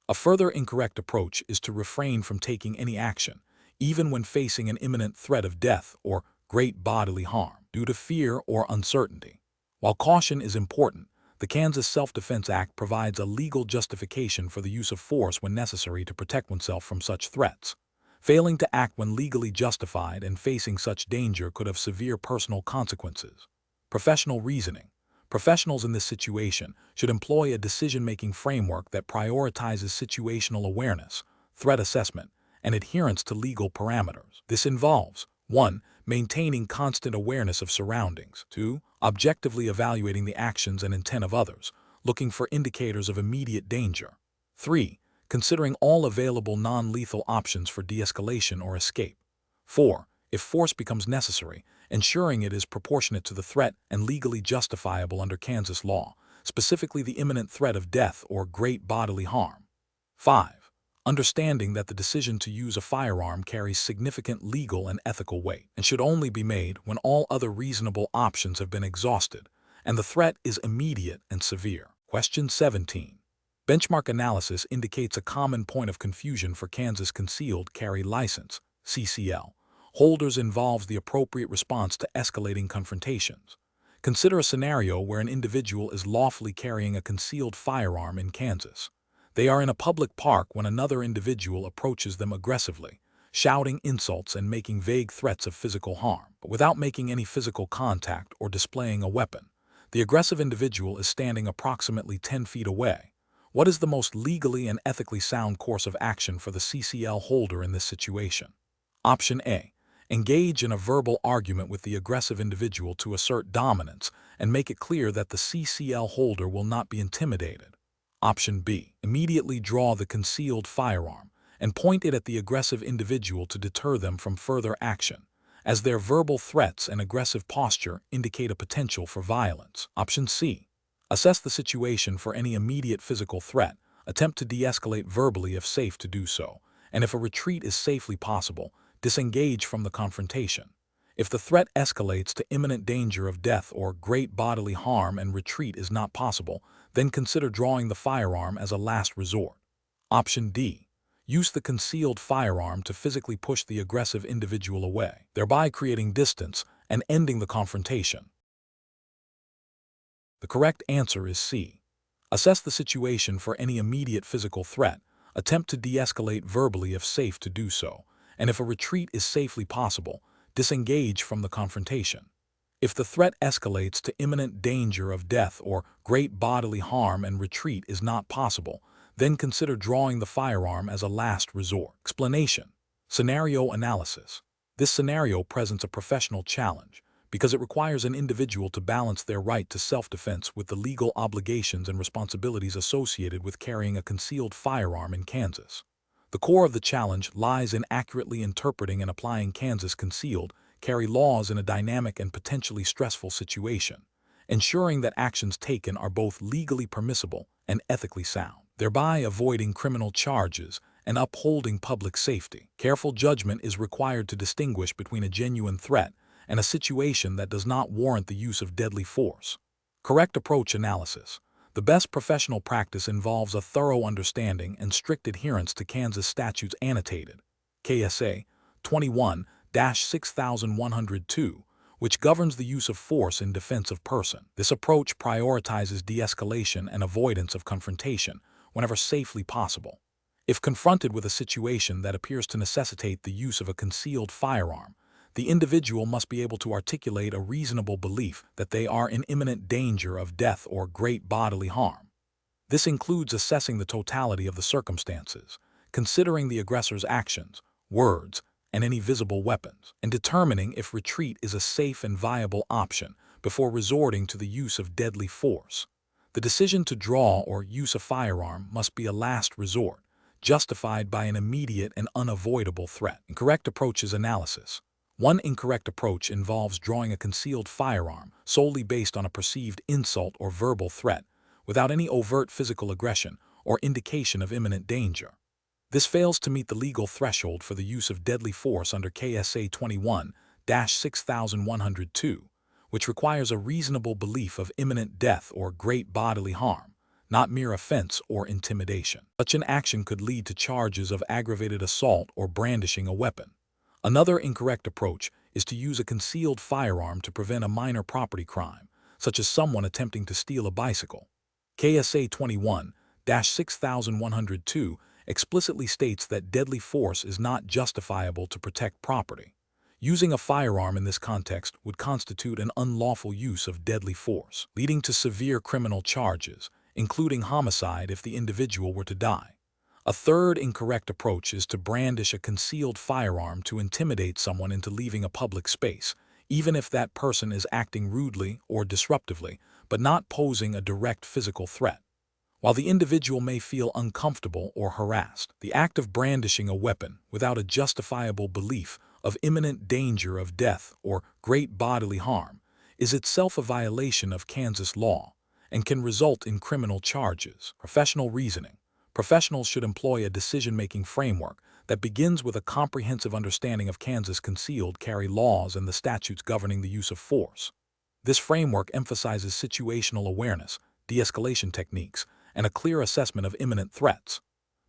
A further incorrect approach is to refrain from taking any action, even when facing an imminent threat of death or great bodily harm, due to fear or uncertainty. While caution is important, the Kansas Self-Defense Act provides a legal justification for the use of force when necessary to protect oneself from such threats. Failing to act when legally justified and facing such danger could have severe personal consequences. Professional reasoning. Professionals in this situation should employ a decision-making framework that prioritizes situational awareness, threat assessment, and adherence to legal parameters. This involves 1. Maintaining constant awareness of surroundings. 2. Objectively evaluating the actions and intent of others, looking for indicators of immediate danger. 3. Considering all available non-lethal options for de-escalation or escape. 4. If force becomes necessary, ensuring it is proportionate to the threat and legally justifiable under Kansas law, specifically the imminent threat of death or great bodily harm. 5. Understanding that the decision to use a firearm carries significant legal and ethical weight and should only be made when all other reasonable options have been exhausted and the threat is immediate and severe. Question 17. Benchmark analysis indicates a common point of confusion for Kansas Concealed Carry License (CCL) holders involves the appropriate response to escalating confrontations. Consider a scenario where an individual is lawfully carrying a concealed firearm in Kansas. They are in a public park when another individual approaches them aggressively, shouting insults and making vague threats of physical harm, but without making any physical contact or displaying a weapon. The aggressive individual is standing approximately 10 feet away. What is the most legally and ethically sound course of action for the CCL holder in this situation? Option A. Engage in a verbal argument with the aggressive individual to assert dominance and make it clear that the CCL holder will not be intimidated. Option B. Immediately draw the concealed firearm and point it at the aggressive individual to deter them from further action, as their verbal threats and aggressive posture indicate a potential for violence. Option C. Assess the situation for any immediate physical threat, attempt to de-escalate verbally if safe to do so, and if a retreat is safely possible, disengage from the confrontation. If the threat escalates to imminent danger of death or great bodily harm and retreat is not possible, then consider drawing the firearm as a last resort. Option D. Use the concealed firearm to physically push the aggressive individual away, thereby creating distance and ending the confrontation. The correct answer is C. Assess the situation for any immediate physical threat, attempt to de-escalate verbally if safe to do so, and if a retreat is safely possible, disengage from the confrontation. If the threat escalates to imminent danger of death or great bodily harm and retreat is not possible, then consider drawing the firearm as a last resort. Explanation. Scenario analysis. This scenario presents a professional challenge because it requires an individual to balance their right to self-defense with the legal obligations and responsibilities associated with carrying a concealed firearm in Kansas. The core of the challenge lies in accurately interpreting and applying Kansas concealed carry laws in a dynamic and potentially stressful situation, ensuring that actions taken are both legally permissible and ethically sound, thereby avoiding criminal charges and upholding public safety. Careful judgment is required to distinguish between a genuine threat and a situation that does not warrant the use of deadly force. Correct approach analysis. The best professional practice involves a thorough understanding and strict adherence to Kansas statutes annotated, KSA 21-6102, which governs the use of force in defense of person. This approach prioritizes de-escalation and avoidance of confrontation whenever safely possible. If confronted with a situation that appears to necessitate the use of a concealed firearm, the individual must be able to articulate a reasonable belief that they are in imminent danger of death or great bodily harm. This includes assessing the totality of the circumstances, considering the aggressor's actions, words, and any visible weapons, and determining if retreat is a safe and viable option before resorting to the use of deadly force. The decision to draw or use a firearm must be a last resort, justified by an immediate and unavoidable threat. Incorrect approaches analysis. One incorrect approach involves drawing a concealed firearm solely based on a perceived insult or verbal threat, without any overt physical aggression or indication of imminent danger. This fails to meet the legal threshold for the use of deadly force under KSA 21-6102, which requires a reasonable belief of imminent death or great bodily harm, not mere offense or intimidation. Such an action could lead to charges of aggravated assault or brandishing a weapon. Another incorrect approach is to use a concealed firearm to prevent a minor property crime, such as someone attempting to steal a bicycle. KSA 21-6102 explicitly states that deadly force is not justifiable to protect property. Using a firearm in this context would constitute an unlawful use of deadly force, leading to severe criminal charges, including homicide if the individual were to die. A third incorrect approach is to brandish a concealed firearm to intimidate someone into leaving a public space, even if that person is acting rudely or disruptively, but not posing a direct physical threat. While the individual may feel uncomfortable or harassed, the act of brandishing a weapon without a justifiable belief of imminent danger of death or great bodily harm is itself a violation of Kansas law and can result in criminal charges. Professional reasoning. Professionals should employ a decision-making framework that begins with a comprehensive understanding of Kansas concealed carry laws and the statutes governing the use of force. This framework emphasizes situational awareness, de-escalation techniques, and a clear assessment of imminent threats.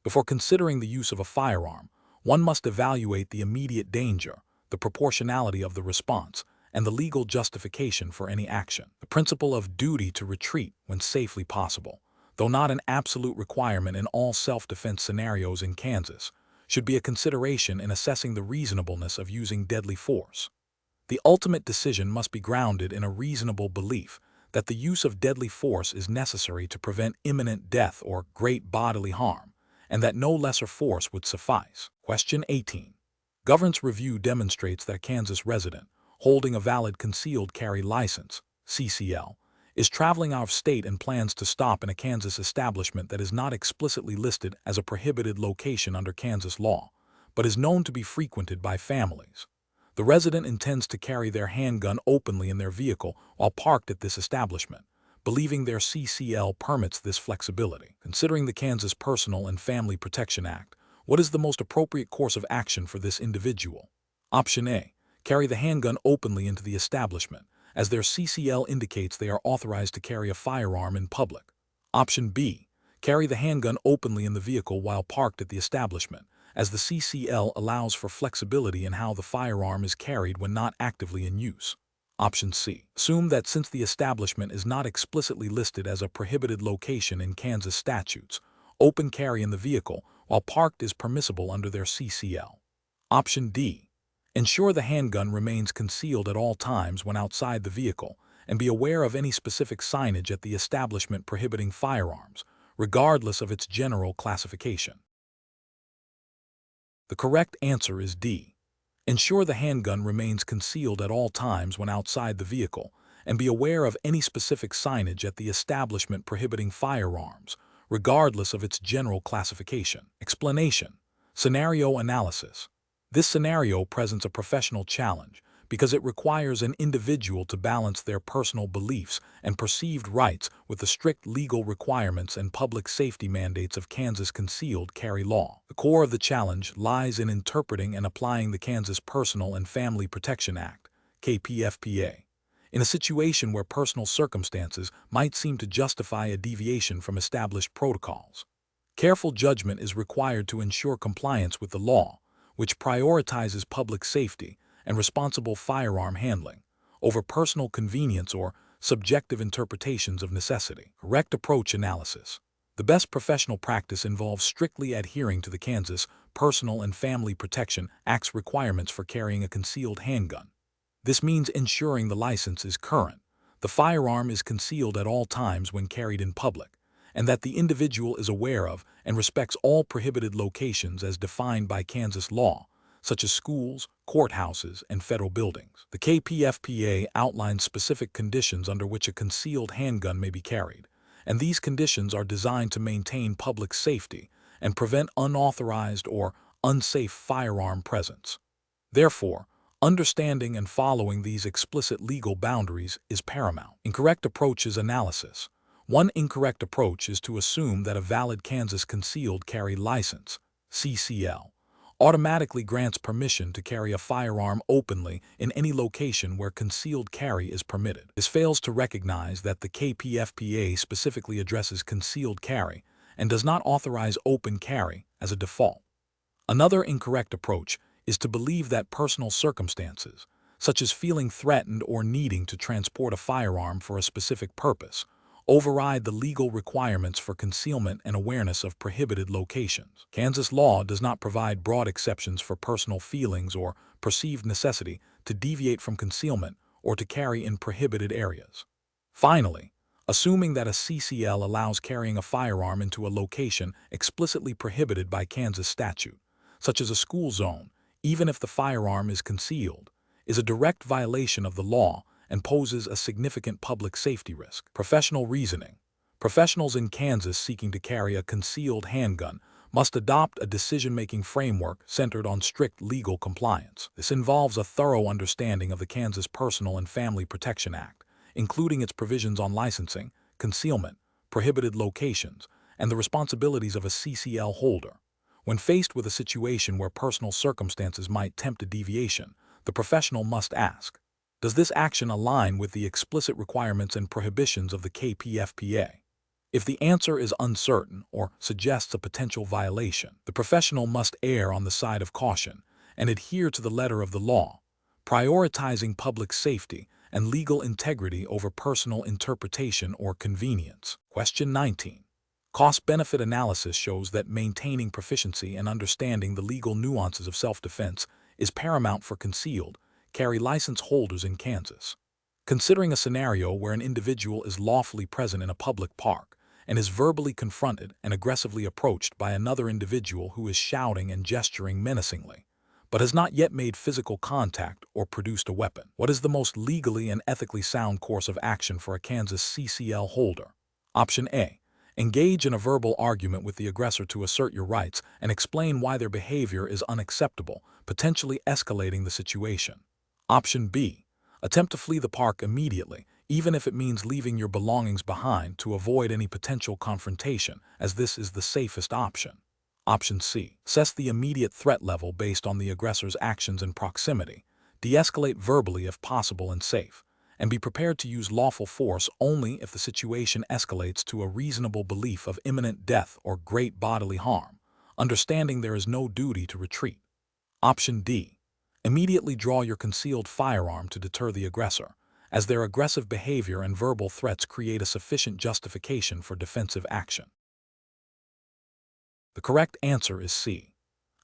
Before considering the use of a firearm, one must evaluate the immediate danger, the proportionality of the response, and the legal justification for any action. The principle of duty to retreat when safely possible, though not an absolute requirement in all self-defense scenarios in Kansas, should be a consideration in assessing the reasonableness of using deadly force. The ultimate decision must be grounded in a reasonable belief that the use of deadly force is necessary to prevent imminent death or great bodily harm, and that no lesser force would suffice. Question 18. Governance review demonstrates that a Kansas resident holding a valid concealed carry license, CCL, is traveling out of state and plans to stop in a Kansas establishment that is not explicitly listed as a prohibited location under Kansas law, but is known to be frequented by families. The resident intends to carry their handgun openly in their vehicle while parked at this establishment, believing their CCL permits this flexibility. Considering the Kansas Personal and Family Protection Act, what is the most appropriate course of action for this individual? Option A. Carry the handgun openly into the establishment, as their CCL indicates they are authorized to carry a firearm in public. Option B. Carry the handgun openly in the vehicle while parked at the establishment, as the CCL allows for flexibility in how the firearm is carried when not actively in use. Option C. Assume that since the establishment is not explicitly listed as a prohibited location in Kansas statutes, open carry in the vehicle while parked is permissible under their CCL. Option D. Ensure the handgun remains concealed at all times when outside the vehicle, and be aware of any specific signage at the establishment prohibiting firearms, regardless of its general classification. The correct answer is D. Ensure the handgun remains concealed at all times when outside the vehicle, and be aware of any specific signage at the establishment prohibiting firearms, regardless of its general classification. Explanation. Scenario analysis. This scenario presents a professional challenge because it requires an individual to balance their personal beliefs and perceived rights with the strict legal requirements and public safety mandates of Kansas concealed carry law. The core of the challenge lies in interpreting and applying the Kansas Personal and Family Protection Act, KPFPA, in a situation where personal circumstances might seem to justify a deviation from established protocols. Careful judgment is required to ensure compliance with the law, which prioritizes public safety and responsible firearm handling over personal convenience or subjective interpretations of necessity. Correct approach analysis. The best professional practice involves strictly adhering to the Kansas Personal and Family Protection Act's requirements for carrying a concealed handgun. This means ensuring the license is current, the firearm is concealed at all times when carried in public, and that the individual is aware of and respects all prohibited locations as defined by Kansas law, such as schools, courthouses, and federal buildings. The KPFPA outlines specific conditions under which a concealed handgun may be carried, and these conditions are designed to maintain public safety and prevent unauthorized or unsafe firearm presence. Therefore, understanding and following these explicit legal boundaries is paramount. Incorrect approach is analysis. One incorrect approach is to assume that a valid Kansas concealed carry license, CCL, automatically grants permission to carry a firearm openly in any location where concealed carry is permitted. This fails to recognize that the KPFPA specifically addresses concealed carry and does not authorize open carry as a default. Another incorrect approach is to believe that personal circumstances, such as feeling threatened or needing to transport a firearm for a specific purpose, override the legal requirements for concealment and awareness of prohibited locations. Kansas law does not provide broad exceptions for personal feelings or perceived necessity to deviate from concealment or to carry in prohibited areas. Finally, assuming that a CCL allows carrying a firearm into a location explicitly prohibited by Kansas statute, such as a school zone, even if the firearm is concealed, is a direct violation of the law and poses a significant public safety risk. Professional reasoning. Professionals in Kansas seeking to carry a concealed handgun must adopt a decision-making framework centered on strict legal compliance. This involves a thorough understanding of the Kansas Personal and Family Protection Act, including its provisions on licensing, concealment, prohibited locations, and the responsibilities of a CCL holder. When faced with a situation where personal circumstances might tempt a deviation, the professional must ask, does this action align with the explicit requirements and prohibitions of the KPFPA? If the answer is uncertain or suggests a potential violation, the professional must err on the side of caution and adhere to the letter of the law, prioritizing public safety and legal integrity over personal interpretation or convenience. Question 19. Cost-benefit analysis shows that maintaining proficiency and understanding the legal nuances of self-defense is paramount for concealed carry license holders in Kansas. Considering a scenario where an individual is lawfully present in a public park and is verbally confronted and aggressively approached by another individual who is shouting and gesturing menacingly, but has not yet made physical contact or produced a weapon, what is the most legally and ethically sound course of action for a Kansas CCL holder? Option A. Engage in a verbal argument with the aggressor to assert your rights and explain why their behavior is unacceptable, potentially escalating the situation. Option B. Attempt to flee the park immediately, even if it means leaving your belongings behind to avoid any potential confrontation, as this is the safest option. Option C. Assess the immediate threat level based on the aggressor's actions and proximity. De-escalate verbally if possible and safe, and be prepared to use lawful force only if the situation escalates to a reasonable belief of imminent death or great bodily harm, understanding there is no duty to retreat. Option D. Immediately draw your concealed firearm to deter the aggressor, as their aggressive behavior and verbal threats create a sufficient justification for defensive action. The correct answer is C.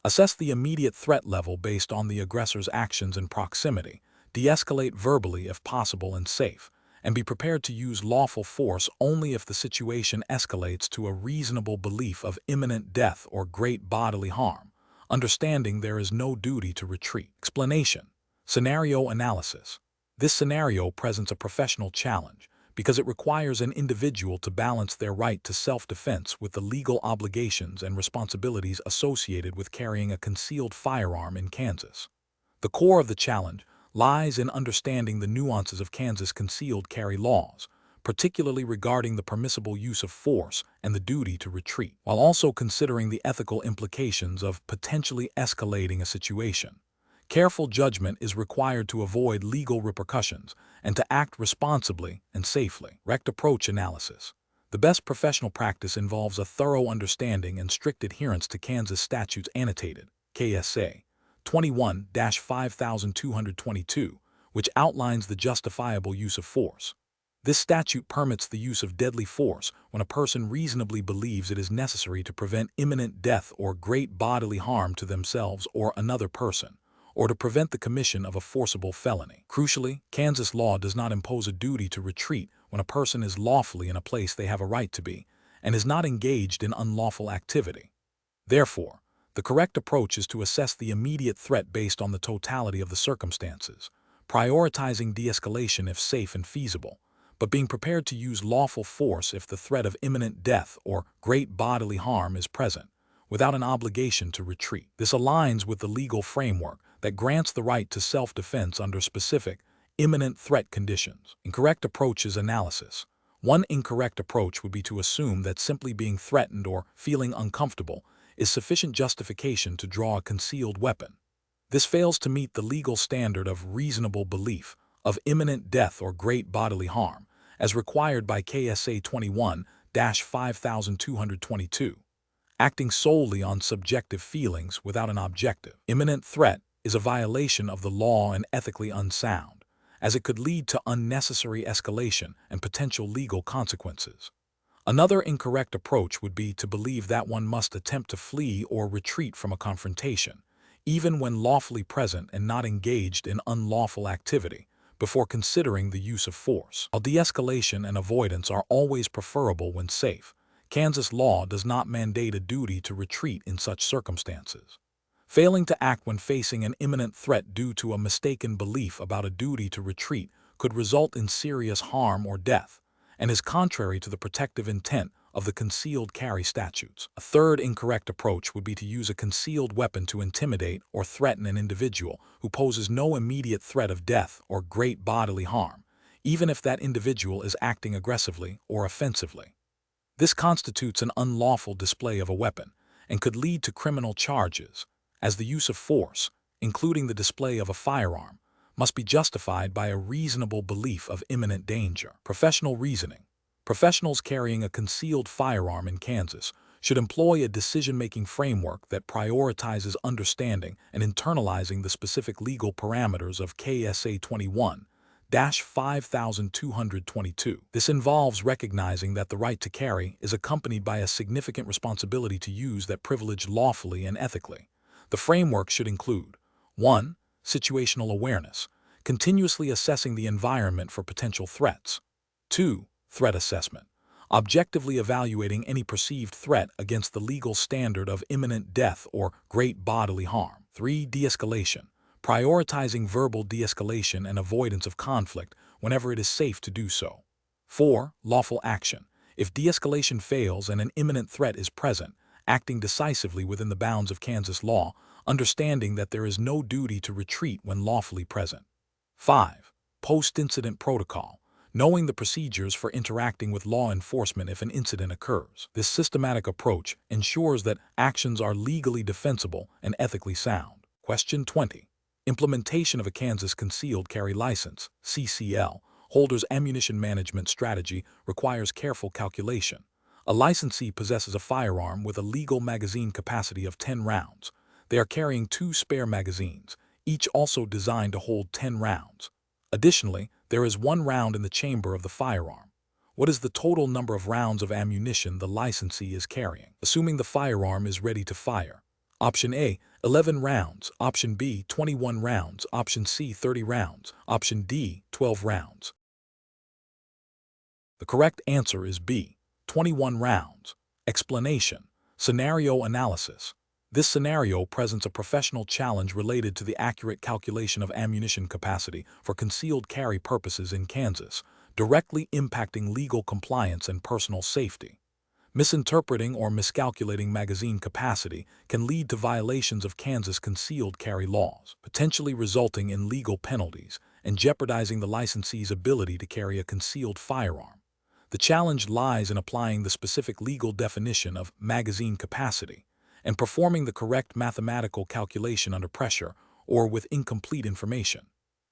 Assess the immediate threat level based on the aggressor's actions and proximity, de-escalate verbally if possible and safe, and be prepared to use lawful force only if the situation escalates to a reasonable belief of imminent death or great bodily harm, understanding there is no duty to retreat. Explanation. Scenario analysis. This scenario presents a professional challenge because it requires an individual to balance their right to self-defense with the legal obligations and responsibilities associated with carrying a concealed firearm in Kansas. The core of the challenge lies in understanding the nuances of Kansas concealed carry laws, particularly regarding the permissible use of force and the duty to retreat, while also considering the ethical implications of potentially escalating a situation. Careful judgment is required to avoid legal repercussions and to act responsibly and safely. Correct approach analysis. The best professional practice involves a thorough understanding and strict adherence to Kansas statutes annotated, KSA 21-5222, which outlines the justifiable use of force. This statute permits the use of deadly force when a person reasonably believes it is necessary to prevent imminent death or great bodily harm to themselves or another person, or to prevent the commission of a forcible felony. Crucially, Kansas law does not impose a duty to retreat when a person is lawfully in a place they have a right to be and is not engaged in unlawful activity. Therefore, the correct approach is to assess the immediate threat based on the totality of the circumstances, prioritizing de-escalation if safe and feasible, but being prepared to use lawful force if the threat of imminent death or great bodily harm is present, without an obligation to retreat. This aligns with the legal framework that grants the right to self-defense under specific, imminent threat conditions. Incorrect approaches analysis. One incorrect approach would be to assume that simply being threatened or feeling uncomfortable is sufficient justification to draw a concealed weapon. This fails to meet the legal standard of reasonable belief of imminent death or great bodily harm, as required by KSA 21-5222. Acting solely on subjective feelings without an objective, imminent threat is a violation of the law and ethically unsound, as it could lead to unnecessary escalation and potential legal consequences. Another incorrect approach would be to believe that one must attempt to flee or retreat from a confrontation, even when lawfully present and not engaged in unlawful activity, before considering the use of force. While de-escalation and avoidance are always preferable when safe, Kansas law does not mandate a duty to retreat in such circumstances. Failing to act when facing an imminent threat due to a mistaken belief about a duty to retreat could result in serious harm or death, and is contrary to the protective intent of the concealed carry statutes. A third incorrect approach would be to use a concealed weapon to intimidate or threaten an individual who poses no immediate threat of death or great bodily harm, even if that individual is acting aggressively or offensively. This constitutes an unlawful display of a weapon and could lead to criminal charges, as the use of force, including the display of a firearm, must be justified by a reasonable belief of imminent danger. Professional reasoning. Professionals carrying a concealed firearm in Kansas should employ a decision-making framework that prioritizes understanding and internalizing the specific legal parameters of KSA 21-5222. This involves recognizing that the right to carry is accompanied by a significant responsibility to use that privilege lawfully and ethically. The framework should include 1. Situational awareness, continuously assessing the environment for potential threats. 2. Threat assessment, objectively evaluating any perceived threat against the legal standard of imminent death or great bodily harm. 3. De-escalation, prioritizing verbal de-escalation and avoidance of conflict whenever it is safe to do so. 4. Lawful action, if de-escalation fails and an imminent threat is present, acting decisively within the bounds of Kansas law, understanding that there is no duty to retreat when lawfully present. 5. Post-incident protocol, knowing the procedures for interacting with law enforcement if an incident occurs. This systematic approach ensures that actions are legally defensible and ethically sound. Question 20. Implementation of a Kansas Concealed Carry License, CCL, holder's ammunition management strategy requires careful calculation. A licensee possesses a firearm with a legal magazine capacity of 10 rounds. They are carrying 2 spare magazines, each also designed to hold 10 rounds. Additionally, there is 1 round in the chamber of the firearm. What is the total number of rounds of ammunition the licensee is carrying, assuming the firearm is ready to fire? Option A, 11 rounds. Option B, 21 rounds. Option C, 30 rounds. Option D, 12 rounds. The correct answer is B, 21 rounds. Explanation. Scenario analysis. This scenario presents a professional challenge related to the accurate calculation of ammunition capacity for concealed carry purposes in Kansas, directly impacting legal compliance and personal safety. Misinterpreting or miscalculating magazine capacity can lead to violations of Kansas concealed carry laws, potentially resulting in legal penalties and jeopardizing the licensee's ability to carry a concealed firearm. The challenge lies in applying the specific legal definition of magazine capacity and performing the correct mathematical calculation under pressure or with incomplete information.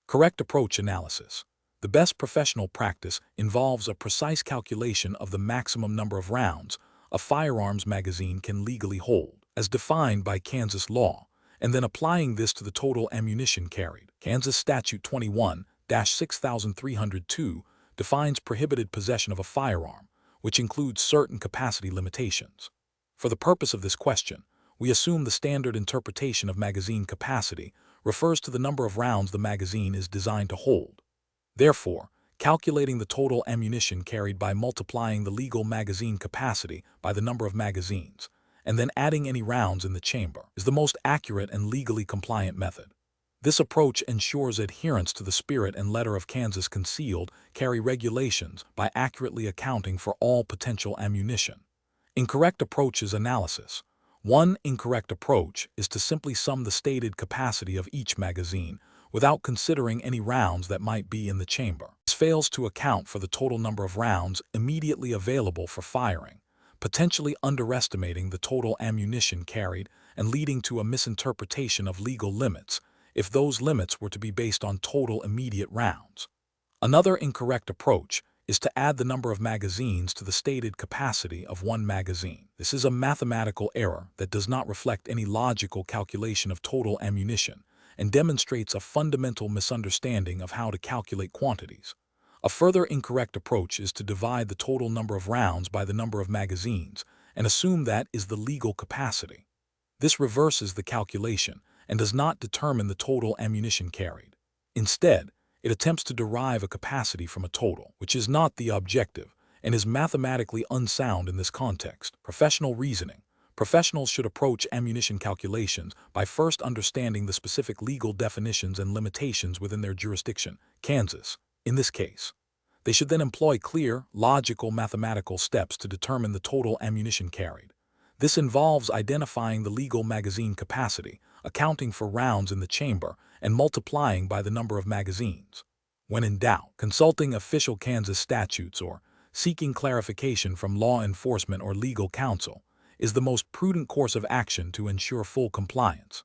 Correct approach analysis. The best professional practice involves a precise calculation of the maximum number of rounds a firearms magazine can legally hold, as defined by Kansas law, and then applying this to the total ammunition carried. Kansas Statute 21-6302 defines prohibited possession of a firearm, which includes certain capacity limitations. For the purpose of this question, we assume the standard interpretation of magazine capacity refers to the number of rounds the magazine is designed to hold. Therefore, calculating the total ammunition carried by multiplying the legal magazine capacity by the number of magazines, and then adding any rounds in the chamber, is the most accurate and legally compliant method. This approach ensures adherence to the spirit and letter of Kansas concealed carry regulations by accurately accounting for all potential ammunition. Incorrect approaches analysis. One incorrect approach is to simply sum the stated capacity of each magazine without considering any rounds that might be in the chamber. This fails to account for the total number of rounds immediately available for firing, potentially underestimating the total ammunition carried and leading to a misinterpretation of legal limits if those limits were to be based on total immediate rounds. Another incorrect approach is to add the number of magazines to the stated capacity of one magazine. This is a mathematical error that does not reflect any logical calculation of total ammunition and demonstrates a fundamental misunderstanding of how to calculate quantities. A further incorrect approach is to divide the total number of rounds by the number of magazines and assume that is the legal capacity. This reverses the calculation and does not determine the total ammunition carried. Instead, It attempts to derive a capacity from a total, which is not the objective, and is mathematically unsound in this context. Professional reasoning. Professionals should approach ammunition calculations by first understanding the specific legal definitions and limitations within their jurisdiction, Kansas, in this case. They should then employ clear, logical mathematical steps to determine the total ammunition carried. This involves identifying the legal magazine capacity, accounting for rounds in the chamber, and multiplying by the number of magazines. When in doubt, consulting official Kansas statutes or seeking clarification from law enforcement or legal counsel is the most prudent course of action to ensure full compliance.